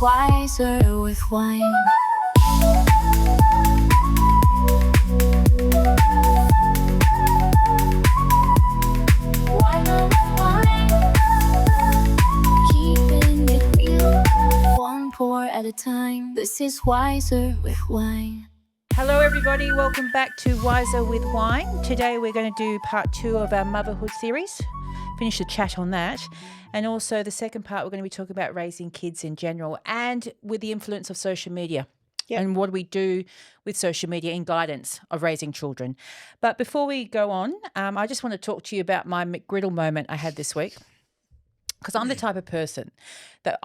Wiser with wine. Wiser with wine. Keeping it real, one pour at a time. This is Wiser with Wine. Hello everybody, welcome back to Wiser with Wine. Today we're going to do part 2 of our Motherhood series, finish the chat on that. And also the second part we're going to be talking about raising kids in general and with the influence of social media. Yep. And what do we do with social media in guidance of raising children. But before we go on, I just want to talk to you about my McGriddle moment I had this week, because I'm the type of person that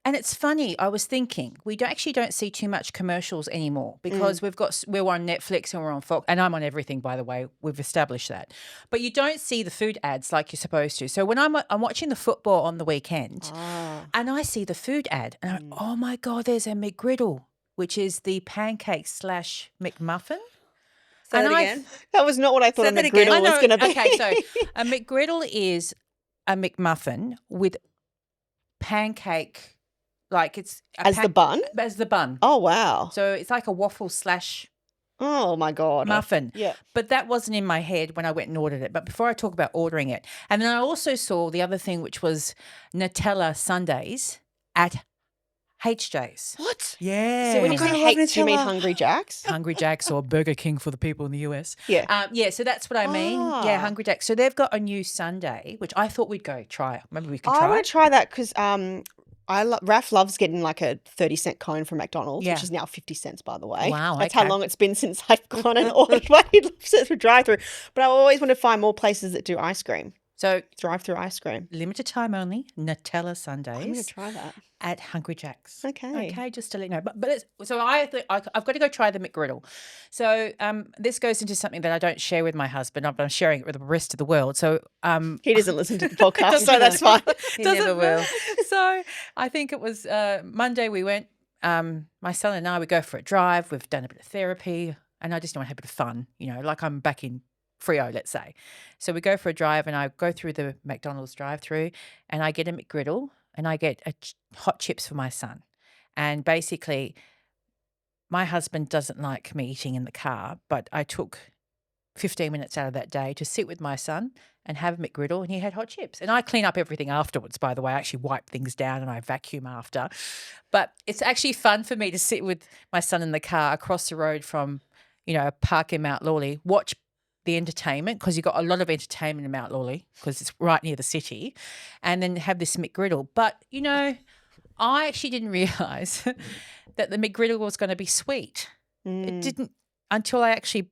and it's funny, I was thinking, we actually don't see too much commercials anymore because we're on Netflix and we're on Fox, and I'm on everything, by the way. We've established that. But you don't see the food ads like you're supposed to. So when I'm watching the football on the weekend and I see the food ad and I'm, oh, my God, there's a McGriddle, which is the pancake / McMuffin. Say that again. That was not what I thought Say a that again. McGriddle was going to be. Okay, so a McGriddle is a McMuffin with pancake. Like it's the bun? As the bun. Oh, wow. So it's like a waffle / Oh, my God. muffin. Yeah. But that wasn't in my head when I went and ordered it. But before I talk about ordering it, and then I also saw the other thing, which was Nutella sundaes at HJ's. What? Yeah. So when you God, say I love hate, do you mean Nutella. Hungry Jack's? Hungry Jack's or Burger King for the people in the US. Yeah. Yeah, so that's what I mean. Yeah, Ah. Hungry Jack's. So they've got a new sundae, which I thought we'd go try. Maybe we could I try want it. to try that because Raph loves getting like a 30-cent cone from McDonald's, Yeah. which is now 50 cents, by the way. Wow, That's okay. how long it's been since I've gone and ordered one. He loves it through drive-through. But I always want to find more places that do ice cream, So drive-through ice cream. limited time only, Nutella I'm going to sundaes try that. at Hungry Jack's. Okay. Okay, just to let you know. But I've got to go try the McGriddle. So this goes into something that I don't share with my husband. I'm sharing it with the rest of the world. So He doesn't listen to the podcast, so that's fine. he never will. So I think it was Monday we went, my son and I, we go for a drive. We've done a bit of therapy and I just want to have a bit of fun, like I'm back in Frio, let's say. So we go for a drive and I go through the McDonald's drive-through and I get a McGriddle and I get hot chips for my son. And basically my husband doesn't like me eating in the car, but I took 15 minutes out of that day to sit with my son and have a McGriddle, and he had hot chips. And I clean up everything afterwards, by the way. I actually wipe things down and I vacuum after. But it's actually fun for me to sit with my son in the car across the road from, a park in Mount Lawley, watch the entertainment, because you've got a lot of entertainment in Mount Lawley because it's right near the city, and then have this McGriddle. But, I actually didn't realise that the McGriddle was going to be sweet. It didn't until I actually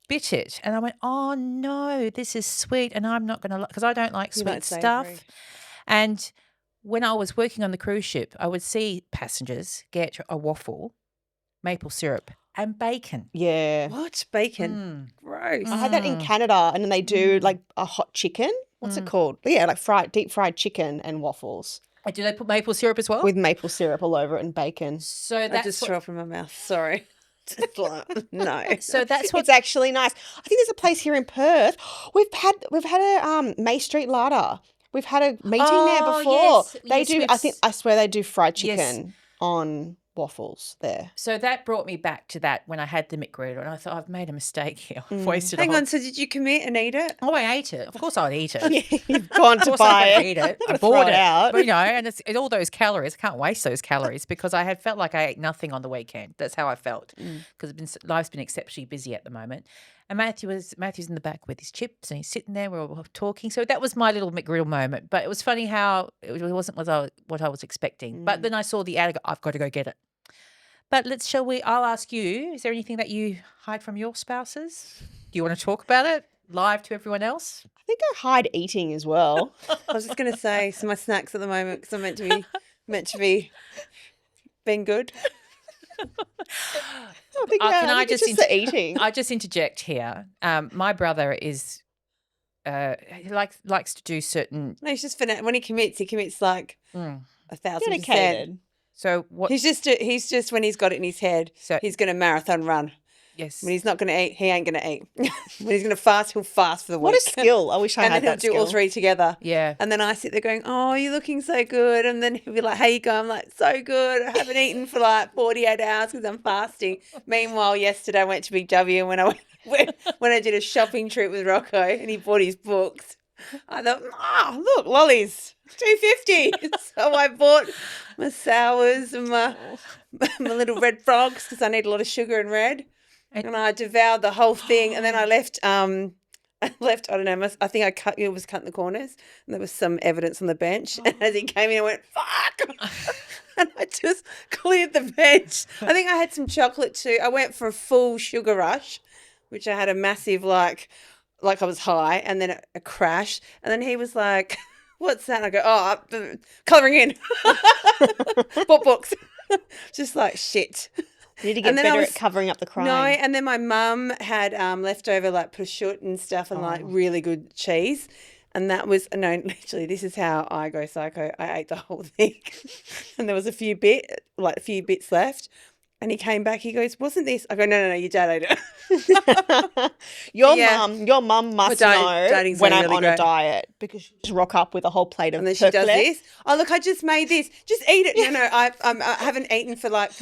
bit it, and I went, oh no, this is sweet, and I'm not going to, because I don't like You sweet like stuff. savoury. And when I was working on the cruise ship, I would see passengers get a waffle, maple syrup, and bacon. Yeah. What? Bacon? Gross. I had that in Canada, and then they do like a hot chicken. What's it called? Yeah, like deep fried chicken and waffles And do they put maple syrup as well? with maple syrup all over it and bacon. So I that's just what, threw up in my mouth. Sorry. Just like, no. so that's what It's actually nice. I think there's a place here in Perth. We've had a May Street Larder. We've had a meeting there Oh, before. yes, They yes, do. we've I swear they do fried Yes. chicken on waffles there. So that brought me back to that when I had the McGriddle, and I thought, I've made a mistake here. I've wasted Hang a whole... on. So did you commit and eat it? Oh, I ate it. Of course I'd eat it. You've gone Of to course buy I'm it. gonna eat it. I Gotta throw bought it it out. But, and it's all those calories. I can't waste those calories because I had felt like I ate nothing on the weekend. That's how I felt because life's been exceptionally busy at the moment. And Matthew's in the back with his chips and he's sitting there. We're all talking. So that was my little McGriddle moment. But it was funny how it wasn't what I was expecting. But then I saw the ad. I go, I've got to go get it. But I'll ask you, is there anything that you hide from your spouses? Do you want to talk about it live to everyone else? I think I hide eating as well. I was just going to say some of my snacks at the moment because I'm meant to be being good. I think, Can I I think it's just the eating? I just interject here. My brother is he likes to do certain. No, he's just when he commits like 1,000%. Dedicated. So what? He's just when he's got it in his head, So- he's going to marathon run. Yes. When he's not going to eat, he ain't going to eat. When he's going to fast, he'll fast for the week. What a skill. I wish I And had then he'll that do skill. all three together. Yeah. And then I sit there going, oh, you're looking so good. And then he'll be like, how you going? I'm like, so good. I haven't eaten for like 48 hours because I'm fasting. Meanwhile, yesterday I went to Big W and when I did a shopping trip with Rocco and he bought his books, I thought, look, lollies, $2.50. So I bought my sours and my little red frogs because I need a lot of sugar and red. And I devoured the whole thing. And then I left, I don't know, I think it was cutting the corners and there was some evidence on the bench. And as he came in, I went, fuck. And I just cleared the bench. I think I had some chocolate too. I went for a full sugar rush, which I had a massive, like I was high, and then a crash. And then he was like, what's that? And I go, colouring in. What books? Just like shit. You need to get better at covering up the crime. No, and then my mum had leftover like prosciutto and stuff and like really good cheese. And that was, no, literally, this is how I go psycho. I ate the whole thing. And there was a few bits left. And he came back, he goes, wasn't this? I go, no, your dad ate it. Your mum must know when I'm really on great. a diet because she just rock up with a whole plate of And then she does turkey. this. Oh, look, I just made this. Just eat it. No, I haven't eaten for like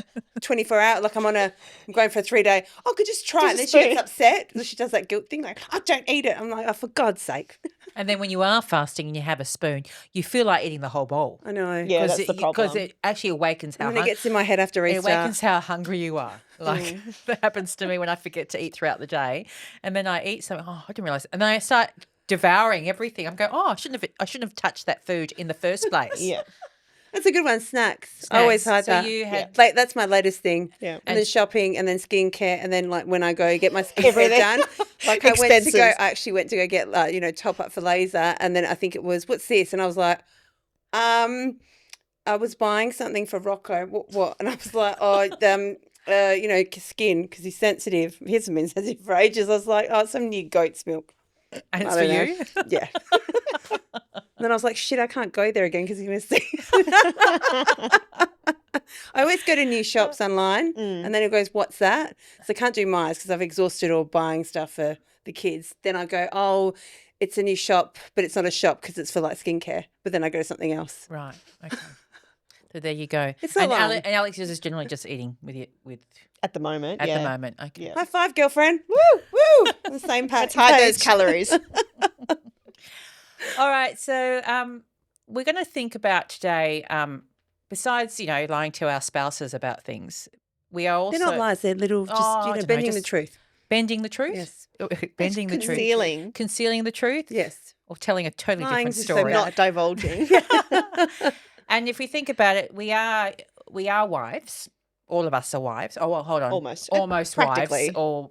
24 hours. Like I'm going for a 3-day. Oh, could just try it. And then she gets upset. She does that guilt thing like, I don't eat it. I'm like, oh, for God's sake. And then when you are fasting and you have a spoon, you feel like eating the whole bowl. I know. Yeah, that's the problem. Because it actually awakens how And then it gets in my head after it restart. awakens how hungry you are. Like that happens to me when I forget to eat throughout the day, and then I eat something. Oh, I didn't realize, and then I start devouring everything. I'm going, I shouldn't have touched that food in the first place. Yeah. That's a good one, snacks. I always had So that. you had Like that's my latest thing. Yeah. And then shopping and then skincare and then like when I go get my skincare done. Like I actually went to go get top up for laser and then I think it was, what's this? And I was like, I was buying something for Rocco. What? And I was like, skin because he's sensitive. He hasn't been sensitive for ages. I was like, some new goat's milk. and it's for you. Yeah. And then I was like, shit, I can't go there again because he's going to see. I always go to new shops online and then it goes, what's that? So I can't do mine because I've exhausted all buying stuff for the kids. Then I go, oh, it's a new shop, but it's not a shop because it's for like skincare. But then I go to something else. Right. Okay. So there you go. It's not long. And Alex is just generally just eating with At the moment. at the moment. Okay. Yeah. High five, girlfriend. Woo, woo. On the same page. Let's hide those calories. All right. So we're going to think about today. Besides, lying to our spouses about things, we are also They're not lies. They're little, bending the truth. Bending the truth. Yes. Bending the truth. Concealing the truth. Yes. Or telling a totally Lying different is so story. Not divulging. And if we think about it, we are wives. All of us are wives. Oh, well, hold on. Almost wives. practically. Or,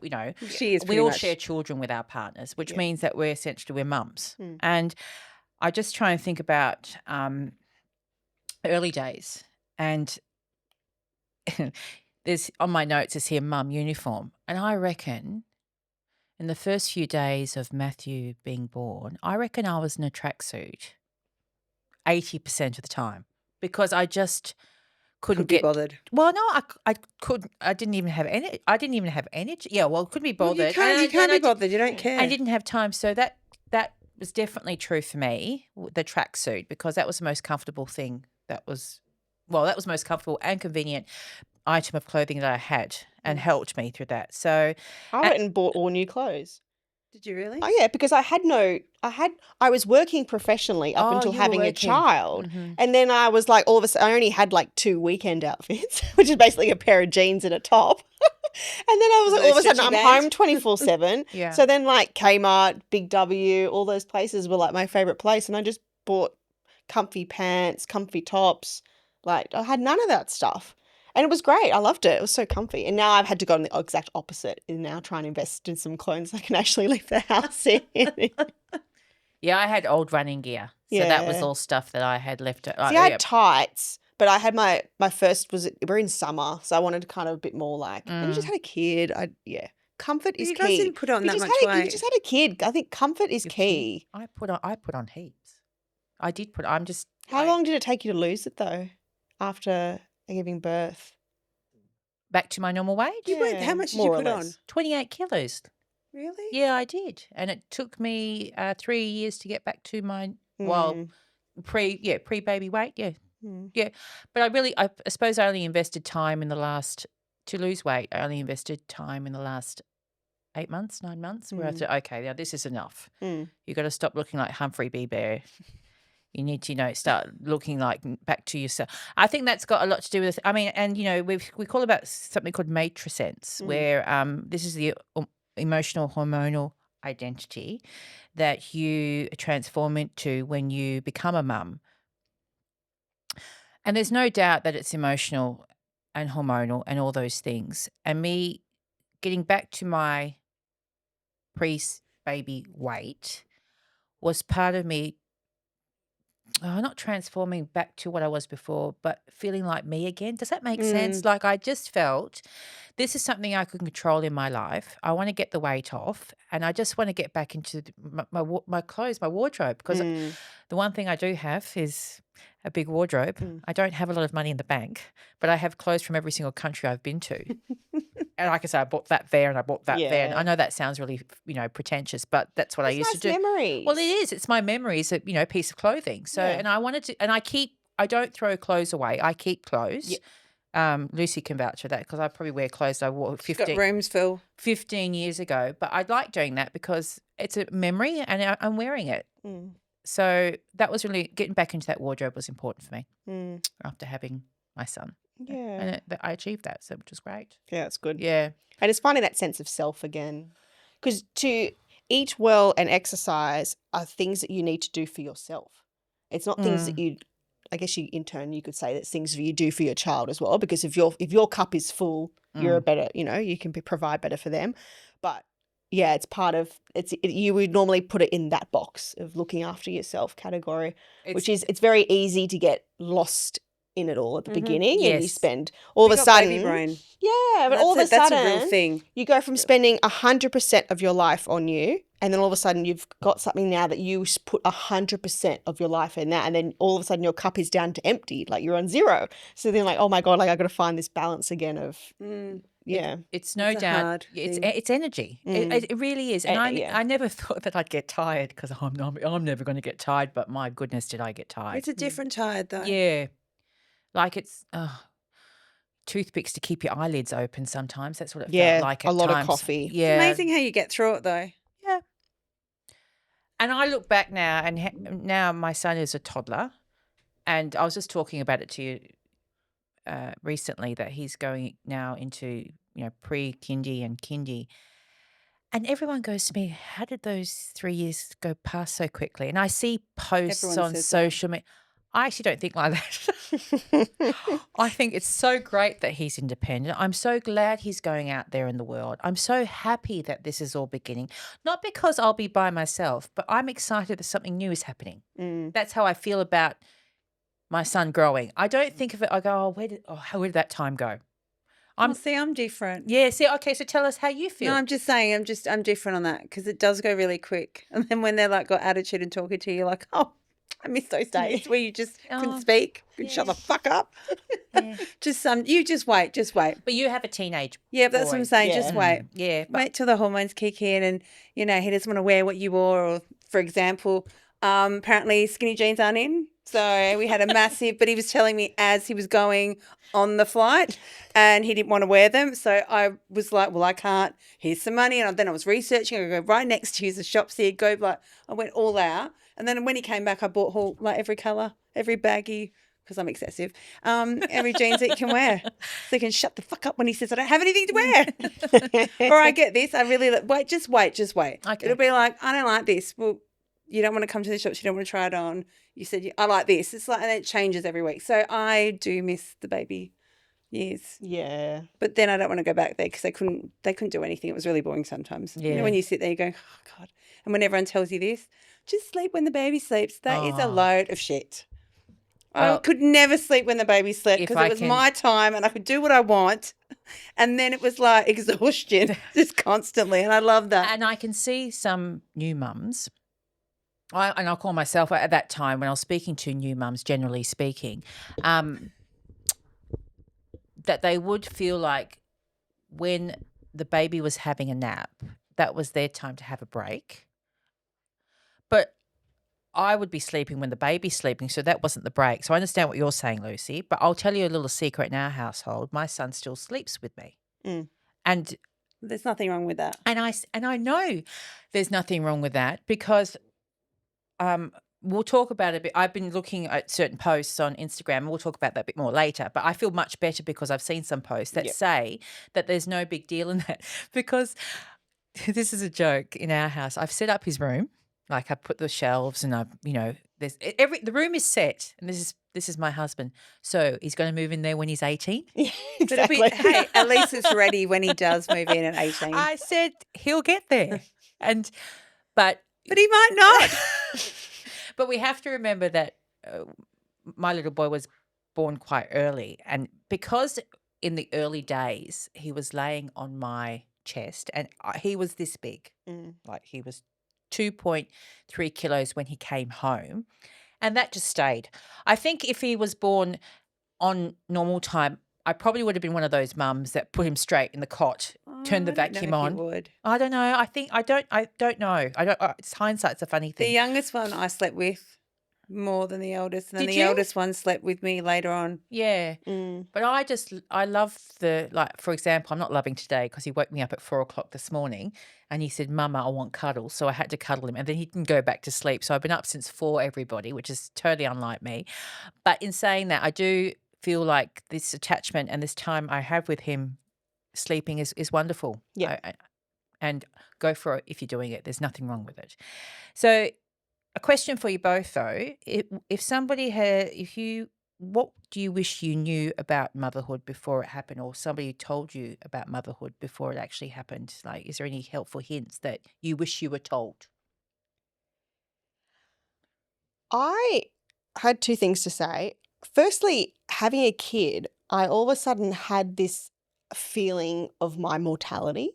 She is we all much. share children with our partners, which means that we're mums. And I just try and think about early days. And there's on my notes is here mum uniform. And I reckon in the first few days of Matthew being born, I reckon I was in a tracksuit 80% of the time because I just couldn't be get bothered. Well, no, I couldn't. I didn't even have any. I didn't even have energy. Yeah, well, couldn't be bothered. You can't be bothered. You don't care. I didn't have time, so that was definitely true for me. The tracksuit because that was the most comfortable thing. That was most comfortable and convenient item of clothing that I had and helped me through that. So I went and bought all new clothes. Did you really? Oh yeah, because I was working professionally up until you were having a working. child. And then I was like, all of a sudden, I only had like 2 weekend outfits, which is basically a pair of jeans and a top. And then I was like, all of a sudden, I'm home 24/7. Yeah. So then like Kmart, Big W, all those places were like my favorite place. And I just bought comfy pants, comfy tops. Like I had none of that stuff. And it was great. I loved it. It was so comfy. And now I've had to go on the exact opposite and now try and invest in some clothes I can actually leave the house in. yeah, I had old running gear, so that was Yeah. all stuff that I had left. See, I had tights, but I had my first we're in summer, so I wanted to kind of a bit more like, and you just had a kid. Comfort is You key. guys didn't put on You that just much had a- You weight. just had a kid. I think comfort is key. I put on heaps. I did put. I'm just. How long did it take you to lose it though after giving birth? back to my normal weight. You weren't, how much did you more or put on? less. 28 kilos. Really? Yeah, I did. And it took me 3 years to get back to my, Mm. pre-baby weight. Yeah. Mm. Yeah. But I suppose I only invested time in the last, to lose weight, I only invested time in the last 8 months, 9 months, where I thought, okay, now this is enough. Mm. You've got to stop looking like Humphrey B. Bear. You need to, start looking like back to yourself. I think that's got a lot to do with. I mean, and we call about something called matrisense, where this is the emotional hormonal identity that you transform into when you become a mum. And there's no doubt that it's emotional and hormonal and all those things. And me getting back to my pre-baby weight was part of me. Not transforming back to what I was before, but feeling like me again. Does that make sense? Like I just felt this is something I can control in my life. I want to get the weight off, and I just want to get back into my clothes, my wardrobe, because the one thing I do have is a big wardrobe. I don't have a lot of money in the bank, but I have clothes from every single country I've been to. And like I say, I bought that there and I bought that there. And I know that sounds really, pretentious, but that's what I used to do. Memories. Well, it is. It's my memories, a piece of clothing. So, and I wanted to, and I don't throw clothes away. I keep clothes. Lucy can vouch for that because I probably wear clothes I wore 15 years ago. But I like doing that because it's a memory and I'm wearing it. So that was really, getting back into that wardrobe was important for me after having my son. Yeah. And I achieved that, so which was great. Yeah, it's good. Yeah. And it's finding that sense of self again. Because to eat well and exercise are things that you need to do for yourself. It's not things that I guess in turn you could say that's things you do for your child as well. Because if your cup is full, you're a better, you can provide better for them. But yeah, it's part of you would normally put it in that box of looking after yourself category, which is it's very easy to get lost in it all at the beginning, and you spend all of a sudden baby brain. Yeah, but all of a that's sudden a real thing. you go from spending 100% of your life on you, and then all of a sudden you've got something now that you put 100% of your life in that, and then all of a sudden your cup is down to empty, like you're on zero. So then like, oh my God, like I got to find this balance again of It's no doubt. It's energy. It really is. And I never thought that I'd get tired because I'm never going to get tired. But my goodness, did I get tired? It's a different tired though. Yeah, like it's toothpicks to keep your eyelids open. Sometimes that's what it felt like. At a lot times. of coffee. Yeah, It's amazing how you get through it though. Yeah. And I look back now, and now my son is a toddler, and I was just talking about it to you recently that he's going now into pre-kindy and kindy. And everyone goes to me, how did those 3 years go past so quickly? And I see posts Everyone on says social media. I actually don't think like that. I think it's so great that he's independent. I'm so glad he's going out there in the world. I'm so happy that this is all beginning. Not because I'll be by myself, but I'm excited that something new is happening. That's how I feel about my son growing. I don't think of it, I go, where did that time go? I'm different. Yeah, see, okay, so tell us how you feel. No, I'm just saying, I'm different on that because it does go really quick. And then when they're like got attitude and talking to you, you're like, oh, I miss those days where you just couldn't speak, could shut the fuck up. Yeah. You just wait. But you have a teenage Yeah, but that's what I'm saying. Yeah. Just wait. Yeah. Wait till the hormones kick in and, he doesn't want to wear what you wore. Or, for example, apparently skinny jeans aren't in. So we had a massive, but he was telling me as he was going on the flight and he didn't want to wear them. So I was like, well, I can't. Here's some money. And then I was researching. I go right next to you, the shops here. I went all out. And then when he came back, I bought every colour, every baggy, because I'm excessive, every jeans that you can wear. So he can shut the fuck up when he says, I don't have anything to wear. Or I get this. I really wait. Just wait. Okay. It'll be like, I don't like this. Well, you don't want to come to the shops. You don't want to try it on. You said, I like this. It's like, and it changes every week. So I do miss the baby years. Yeah. But then I don't want to go back there because they couldn't do anything. It was really boring sometimes. Yeah. When you sit there, you go, oh, God. And when everyone tells you this, just sleep when the baby sleeps. That is a load of shit. I could never sleep when the baby slept because it was my time and I could do what I want. And then it was like exhaustion just constantly. And I love that. And I can see some new mums, and I'll call myself at that time when I was speaking to new mums, generally speaking, that they would feel like when the baby was having a nap, that was their time to have a break. But I would be sleeping when the baby's sleeping, so that wasn't the break. So I understand what you're saying, Lucy, but I'll tell you a little secret in our household. My son still sleeps with me. Mm. And There's nothing wrong with that. and I know there's nothing wrong with that because we'll talk about it a bit. I've been looking at certain posts on Instagram, and we'll talk about that a bit more later. But I feel much better because I've seen some posts that Yep. say that there's no big deal in that because this is a joke in our house. I've set up his room. Like I put the shelves and there's the room is set and this is my husband. So he's going to move in there when he's 18. Yeah, But it'll exactly. hey, at least it's ready when he does move in at 18. I said he'll get there. But But he might not. but we have to remember that my little boy was born quite early, and because in the early days he was laying on my chest and he was this big. Like he was 2.3 kilos when he came home, and that just stayed. I think if he was born on normal time, I probably would have been one of those mums that put him straight in the cot, turned the I don't know vacuum if you on. would. I don't know. I don't know. It's hindsight's a funny The thing. youngest one I slept with more than the eldest, and then Did the you? eldest one slept with me later on. Yeah. Mm. But I love for example, I'm not loving today because he woke me up at 4:00 this morning and he said, Mama, I want cuddles. So I had to cuddle him and then he can go back to sleep. So I've been up since 4, everybody, which is totally unlike me. But in saying that, I do feel like this attachment and this time I have with him sleeping is wonderful. Yeah. And go for it if you're doing it. There's nothing wrong with it. So a question for you both, though. If somebody what do you wish you knew about motherhood before it happened, or somebody told you about motherhood before it actually happened? Like, is there any helpful hints that you wish you were told? I had 2 things to say. Firstly, having a kid, I all of a sudden had this feeling of my mortality.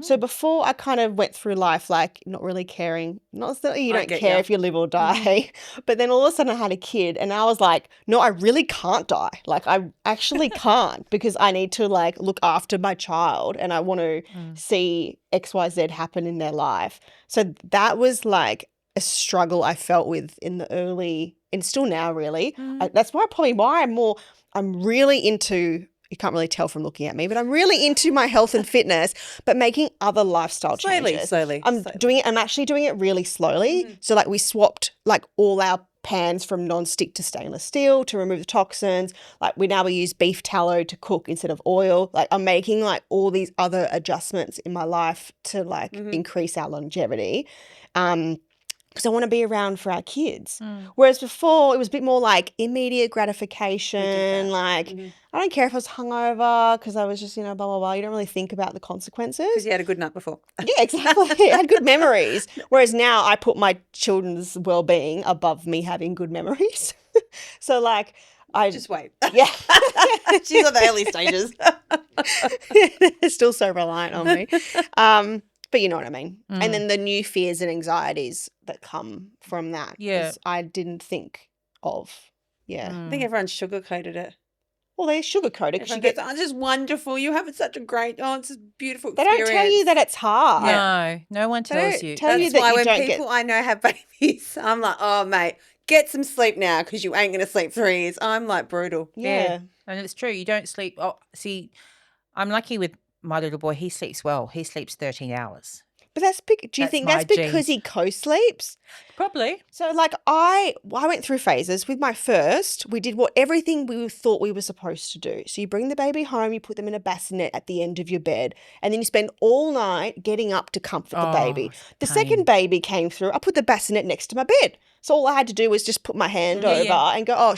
So before I kind of went through life like not really caring, not that you I don't get care ya. if you live or die, but then all of a sudden I had a kid and I was like, no, I really can't die. Like I actually can't because I need to like look after my child and I want to see XYZ happen in their life. So that was like a struggle I felt with in the early and still now really. That's why I'm really into, you can't really tell from looking at me, but I'm really into my health and fitness, but making other lifestyle changes. Slowly. I'm actually doing it really slowly. So like we swapped like all our pans from non-stick to stainless steel to remove the toxins. Like we use beef tallow to cook instead of oil. Like I'm making like all these other adjustments in my life to like increase our longevity. Because I want to be around for our kids. Whereas before it was a bit more like immediate gratification. Like I don't care if I was hungover because I was just, blah, blah, blah. You don't really think about the consequences. Because you had a good night before. Yeah, exactly. I had good memories. Whereas now I put my children's well-being above me having good memories. So like I Just wait. yeah. She's on the early stages. They're still so reliant on me. But you know what I mean. And then the new fears and anxieties that come from that. Yeah. I didn't think of. Yeah. I think everyone's sugar-coated it. Well, they sugarcoat it because Everyone you get. goes, it's just wonderful. You have such a great, it's a beautiful They experience. don't tell you that it's hard. No one They tells don't you. tell you That's that why you when don't people get. I know have babies, I'm like, oh, mate, get some sleep now because you ain't going to sleep 3 years. I'm like brutal. Yeah. And it's true. You don't sleep. Oh, see, I'm lucky with my little boy. He sleeps well. He sleeps 13 hours. But do you That's think my that's because genes. he co-sleeps? Probably. So like I went through phases. With my first, we did everything we thought we were supposed to do. So you bring the baby home, you put them in a bassinet at the end of your bed, and then you spend all night getting up to comfort the baby. The pain. second baby came through, I put the bassinet next to my bed. So all I had to do was just put my hand over and go, oh,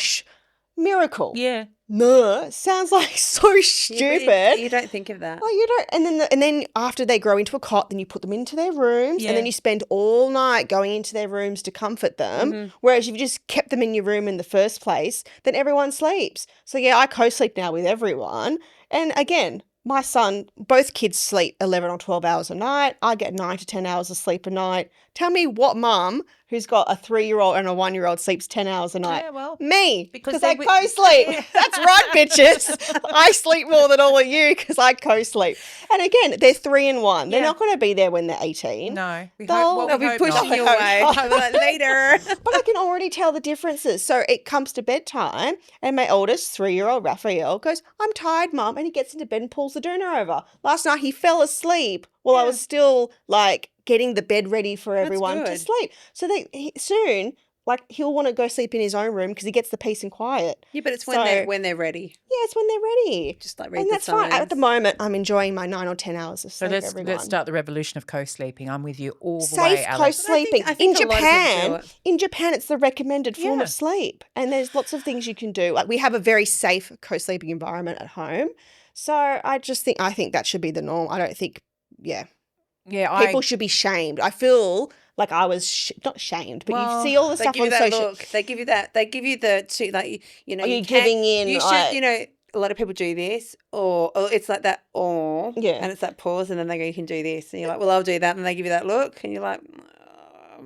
miracle. Yeah. No, sounds like so stupid. You don't think of that. Oh, you don't. And then after they grow into a cot, then you put them into their rooms, and then you spend all night going into their rooms to comfort them. Whereas if you just kept them in your room in the first place, then everyone sleeps. So yeah, I co-sleep now with everyone. And again, my son, both kids sleep 11 or 12 hours a night. I get 9 to 10 hours of sleep a night. Tell me what mum who's got a 3-year-old and a 1-year-old sleeps 10 hours a night? Yeah, well, Me, because because they I would- co-sleep. Yeah. That's right, bitches. I sleep more than all of you because I co-sleep. And again, they're 3 and 1. They're Yeah. not going to be there when they're 18. No, we They'll- hope. Well, They'll we be hope pushing not. you I away. hope I'll be like, later. But I can already tell the differences. So it comes to bedtime, and my oldest 3-year-old Raphael goes, "I'm tired, Mum," and he gets into bed and pulls the doona over. Last night he fell asleep while I Yeah. was still like getting the bed ready for That's everyone to good. sleep. So soon, like he'll want to go sleep in his own room because he gets the peace and quiet. Yeah, but it's So- when they're ready. Yeah, it's when they're ready. Just like read And the that's fine. At the signs. moment, I'm enjoying my 9 or 10 hours of So sleep. let's everyone. start the revolution of co-sleeping. I'm with you all the way, Safe Alex. co-sleeping. I think In a lot of people do Japan, it. it's the recommended form Yeah. of sleep. And there's lots of things you can do. Like we have a very safe co-sleeping environment at home. So I think that should be the norm. I don't think, Yeah, people should be shamed. I feel like I was not shamed, but Well, you see all the They stuff give you on that social. look. They give you that. They give you the like you know. Are you can't- giving in, You like- should. You know, a lot of people do this, or it's like that. Or Yeah. and it's that pause, and then they go, "You can do this," and you're like, "Well, I'll do that," and they give you that look, and you're like,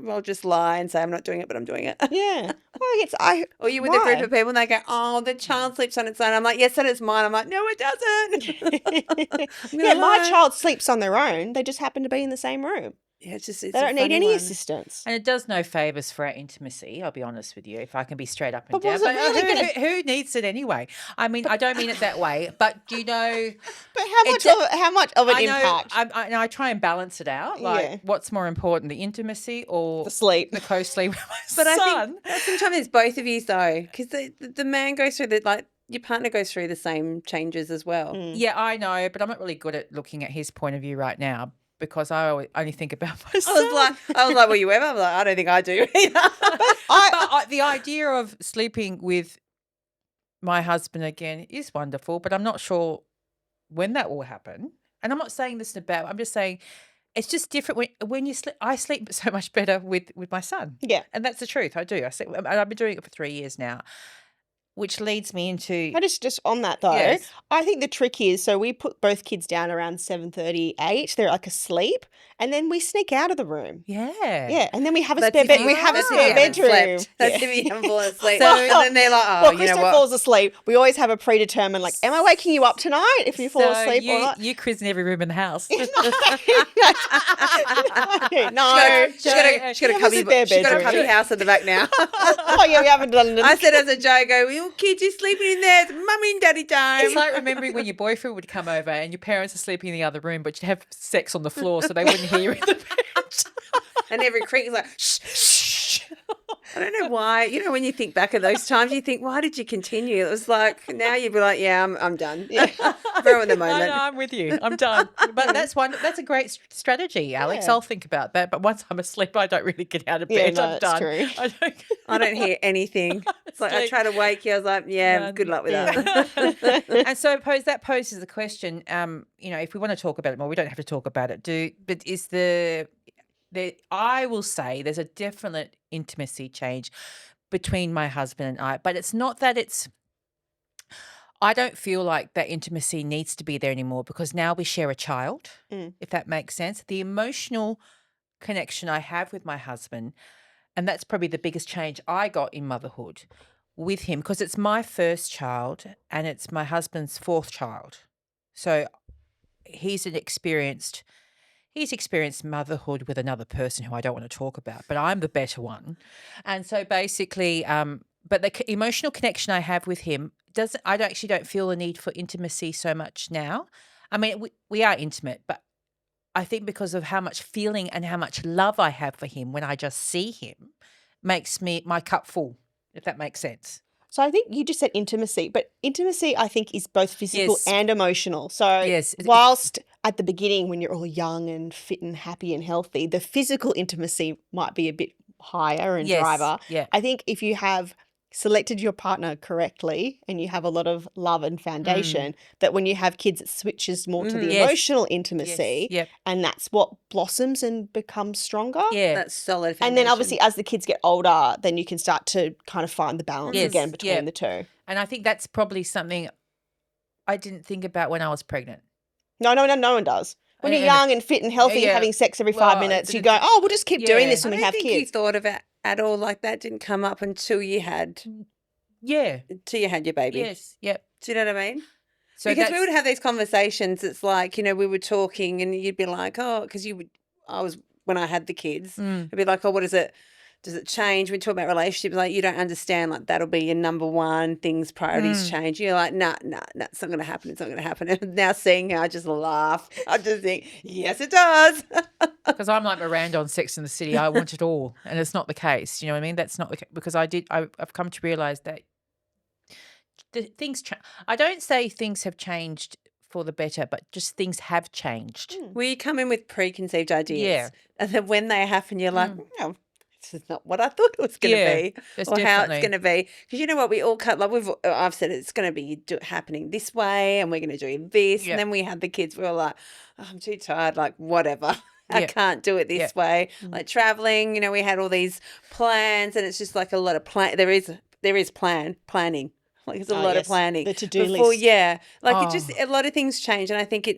"I'll just lie and say I'm not doing it, but I'm doing it." Yeah. Well, Or you with a group Why? of people and they go, "Oh, the child sleeps on its own." I'm like, "Yes, that is mine." I'm like, "No, it doesn't." yeah, my lie. child sleeps on their own. They just happen to be in the same room. Yeah, it's They don't need any assistance. And it does no favours for our intimacy, I'll be honest with you, if I can be straight up and But down. was it really who needs it anyway? I mean, I don't mean it that way, but do you know, But how much of an I know, impact? I try and balance it out. Like, Yeah. what's more important, the intimacy or The sleep. the co-sleep with my But I son? think that sometimes it's both of you though, because the man goes through your partner goes through the same changes as well. Mm. Yeah, I know, but I'm not really good at looking at his point of view right now because I only think about myself. I was like, "Were you ever?" I'm like, "I don't think I do either." But the idea of sleeping with my husband again is wonderful, but I'm not sure when that will happen. And I'm not saying this about. I'm just saying it's just different when you sleep. I sleep so much better with my son. Yeah. And that's the truth. I do. I sleep, and I've been doing it for 3 years now, which leads me into I just on that though, Yes. I think the trick is so we put both kids down around 7:30, 8. They're like asleep, and then we sneak out of the room. yeah. Yeah, and then we have a That's spare if bed. you- We have a that's if spare you haven't bedroom. slept. That's Yeah. if you haven't fallen asleep. So- and then they're like, "Oh, Well, you know Christo what?" falls asleep. We always have a predetermined like, am I waking you up tonight if you fall So asleep you, or not? you quiz in every room in the house. No. She's got a Have a cubby. spare She's got a bedroom. cubby house at the back now. Oh yeah, we haven't done it. I said as a joke, "Go, you kids, you're sleeping in there. It's mummy and daddy time." It's like remembering when your boyfriend would come over and your parents are sleeping in the other room, but you'd have sex on the floor so they wouldn't hear you in the bed. And every creak is like, "Shh, shh." I don't know why. You know, when you think back of those times, you think, "Why did you continue?" It was like now you'd be like, "Yeah, I'm done." Yeah, ruin the I moment. know, I'm with you. I'm done. But that's a great strategy, Alex. Yeah. I'll think about that. But once I'm asleep, I don't really get out of Yeah, bed. no, I'm it's done. true. I don't. I don't hear anything. It's like I true. try to wake you. I was like, "Yeah, No, good luck with that." And so that poses the question, if we want to talk about it more, we don't have to talk about it. But is I will say there's a definite intimacy change between my husband and I, but it's not that I don't feel like that intimacy needs to be there anymore because now we share a child, if that makes sense. The emotional connection I have with my husband, and that's probably the biggest change I got in motherhood with him because it's my first child and it's my husband's fourth child. So he's experienced motherhood with another person who I don't want to talk about, but I'm the better one. And so basically, but the emotional connection I have with him I don't feel the need for intimacy so much now. I mean, we are intimate, but I think because of how much feeling and how much love I have for him when I just see him makes my cup full, if that makes sense. So I think you just said intimacy, but intimacy I think is both physical Yes. and emotional. So Yes. whilst at the beginning when you're all young and fit and happy and healthy, the physical intimacy might be a bit higher and Yes, driver. yeah. I think if you have selected your partner correctly and you have a lot of love and foundation, that when you have kids it switches more to the Yes. emotional intimacy Yes. and that's what blossoms and becomes stronger. Yeah. That's solid. And then foundation. obviously as the kids get older, then you can start to kind of find the balance Yes, again between yeah. the two. And I think that's probably something I didn't think about when I was pregnant. No one does. When And- you're young and fit and healthy yeah. and having sex every 5 Well, minutes, you the- go, oh, we'll just keep doing yeah. this I when we don't have think you kids. thought of it at all like that didn't come up until you had Yeah. your baby. Yes. Yep. Do you know what I mean? So Because we that's- would have these conversations. It's like, we were talking and you'd be like, oh, because when I had the kids, Mm. I'd be like, oh, what is it? Does it change? We talk about relationships, like you don't understand, like that'll be your number one, priorities change. You're like, nah, it's not going to happen. It's not going to happen. And now seeing her, I just laugh. I just think, yes, it does. Because I'm like Miranda on Sex and the City. I want it all, and it's not the case. You know what I mean? That's not the case because I've come to realize that things. I don't say things have changed for the better, but just things have changed. We come in with preconceived ideas, Yeah. and then when they happen, you're like, no, this is not what I thought it was going to Yeah, be, it's or how it's definitely- going to be. Because you know what, we all cut. Like I've said, it's going to be happening this way, and we're going to do this. Yeah. And then we had the kids. We were like, oh, I'm too tired. Like whatever. I Yeah. can't do it this way. Like traveling, we had all these plans, and it's just like a lot of plan. There is planning. Like it's a lot of planning. The to-do before, list. yeah. Like it just a lot of things change, and I think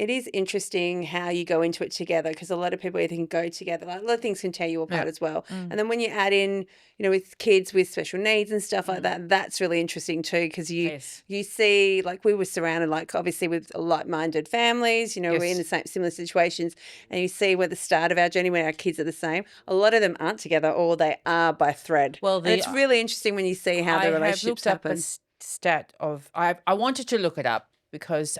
it is interesting how you go into it together because a lot of people can go together. Like a lot of things can tear you apart as well. And then when you add in, with kids with special needs and stuff like that, that's really interesting too because you see, like we were surrounded, like obviously with like-minded families, we're in the similar situations, and you see where the start of our journey when our kids are the same, a lot of them aren't together or they are by thread. Well, and it's really interesting when you see how the relationships happen. I have looked up a stat of I wanted to look it up because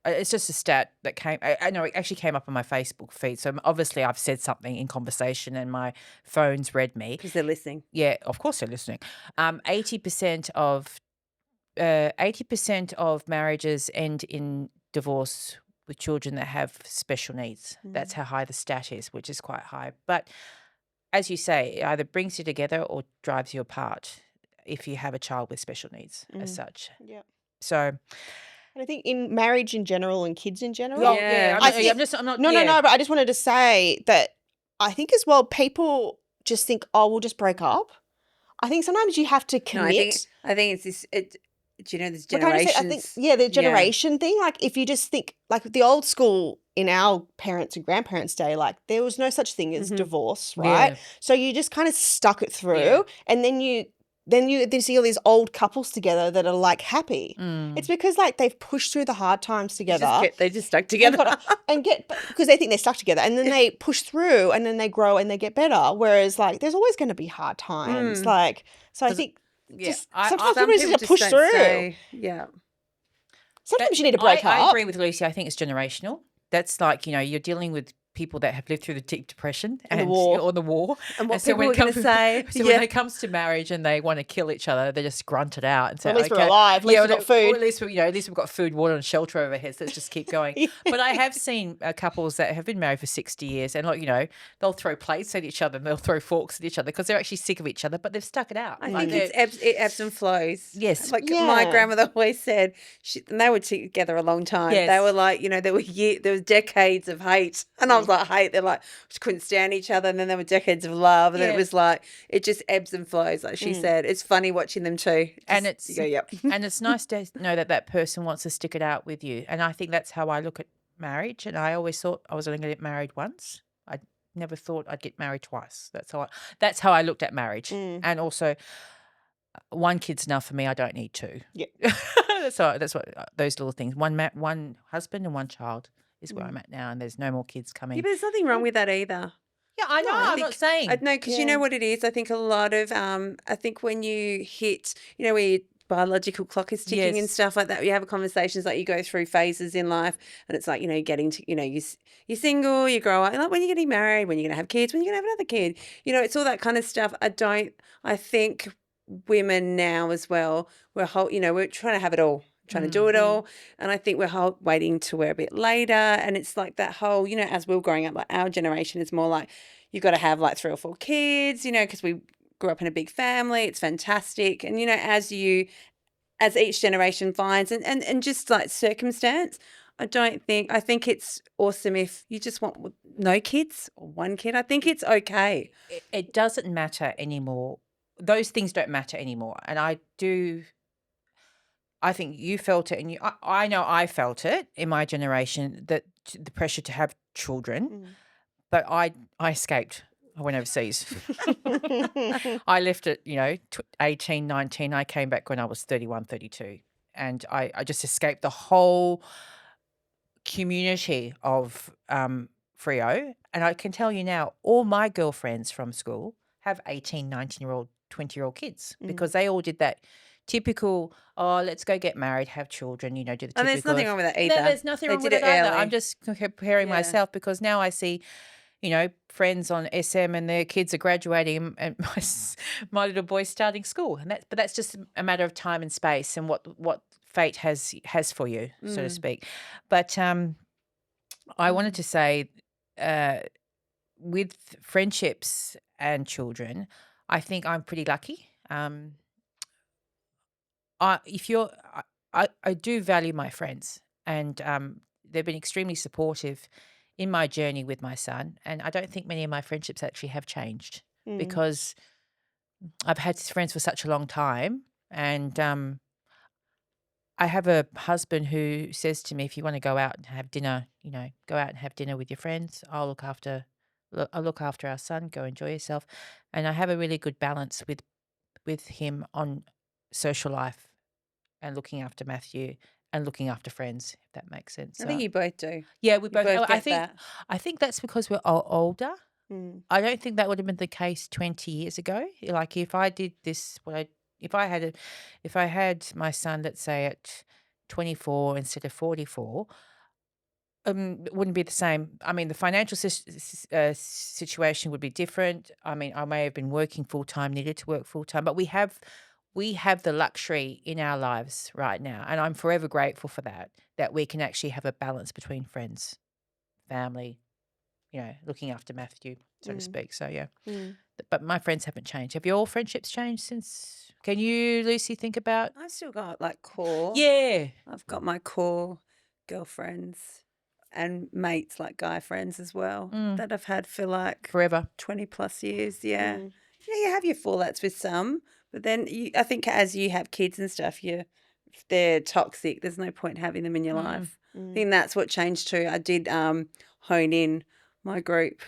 it's just a stat that came. I know it actually came up on my Facebook feed. So obviously I've said something in conversation and my phone's read me. Because they're listening. Yeah, of course they're listening. 80% of marriages end in divorce with children that have special needs. That's how high the stat is, which is quite high. But as you say, it either brings you together or drives you apart if you have a child with special needs as such. Yeah. So. And I think in marriage in general and kids in general. Oh, yeah. I'm not. No, but I just wanted to say that I think as well, people just think, oh, we'll just break up. I think sometimes you have to commit. No, I think it's this. Do you know there's Like I generations? think, the generation thing. Like if you just think, like the old school in our parents' and grandparents' day, like there was no such thing as divorce, right? Yeah. So you just kind of stuck it through, and then you see all these old couples together that are like happy. It's because like they've pushed through the hard times together. They just stuck together. Because they think they're stuck together, and then they push through, and then they grow and they get better. Whereas like there's always going to be hard times. Like so, I think just sometimes people just need to push through. Yeah. Sometimes you need to break up. I agree with Lucy. I think it's generational. That's like, you're dealing with people that have lived through the deep depression And the war. or the war. And what so people are going to say. So when it comes to marriage and they want to kill each other, they just grunt it out and say, At least okay, we're alive. At least we've got food. At least we've got food, water, and shelter over here. So let's just keep going. But I have seen couples that have been married for 60 years, and they'll throw plates at each other and they'll throw forks at each other because they're actually sick of each other, but they've stuck it out. I think it ebbs and flows. Yes. Like my grandmother always said, and they were together a long time. Yes. They were like, there was decades of hate. And I was like, hate. They're like, just couldn't stand each other. And then there were decades of love. And then it was like, it just ebbs and flows. Like she said, it's funny watching them too. And it's you go, yep. and it's nice to know that person wants to stick it out with you. And I think that's how I look at marriage. And I always thought I was only going to get married once. I never thought I'd get married twice. That's how I looked at marriage. And also, one kid's enough for me. I don't need two. Yeah. So that's what those little things. One husband and one child is where I'm at now, and there's no more kids coming. Yeah, but there's nothing wrong with that either. Yeah, I know. I'm not saying. I know, because you know what it is. I think a lot of, I think when you hit, where your biological clock is ticking and stuff like that, you have conversations, like you go through phases in life, and it's like, getting to, you're single, you grow up, and like when you're getting married, when you're going to have kids, when you're going to have another kid, it's all that kind of stuff. I think women now as well, we're trying to have it all. Trying to do it all, and I think we're waiting till we're a bit later, and it's like that whole, as we were growing up, like our generation is more like you've got to have like 3 or 4 kids, because we grew up in a big family. It's fantastic, and as each generation finds and just like circumstance, I think it's awesome if you just want no kids or one kid. I think it's okay. It doesn't matter anymore. Those things don't matter anymore, and I think you felt it, and I know I felt it in my generation, that the pressure to have children, but I escaped I went overseas. I left at, 18, 19. I came back when I was 31, 32. And I just escaped the whole community of Freo. And I can tell you now, all my girlfriends from school have 18, 19-year-old, 20-year-old kids because they all did that typical, let's go get married, have children, do the typical. And there's nothing wrong with that either. No, there's nothing They wrong did with it it either. early. I'm just comparing Yeah. myself because now I see, friends on SM and their kids are graduating and my little boy's starting school. And that's just a matter of time and space and what fate has for you, so to speak. But I wanted to say with friendships and children, I think I'm pretty lucky. I do value my friends, and they've been extremely supportive in my journey with my son. And I don't think many of my friendships actually have changed because I've had friends for such a long time. And I have a husband who says to me, if you want to go out and have dinner, go out and have dinner with your friends. I'll look after our son. Go enjoy yourself. And I have a really good balance with him on social life and looking after Matthew and looking after friends, if that makes sense. I think you both do. Yeah, we You both. both I get think that. I think that's because we're older. Mm. I don't think that would have been the case 20 years ago. Like if I did this, if I had my son, let's say at 24 instead of 44, it wouldn't be the same. I mean, the financial situation would be different. I mean, I may have been working full time, needed to work full time, but we have the luxury in our lives right now, and I'm forever grateful for that we can actually have a balance between friends, family, looking after Matthew, so to speak. So yeah, but my friends haven't changed. Have your friendships changed since? Can you, Lucy, think about? I've still got like core. Yeah, I've got my core girlfriends and mates, like guy friends as well, that I've had for like forever. 20 plus years. Yeah. Yeah, you have your fallouts with some, but then I think as you have kids and stuff, if they're toxic, there's no point having them in your life. I think that's what changed too. I did hone in my group.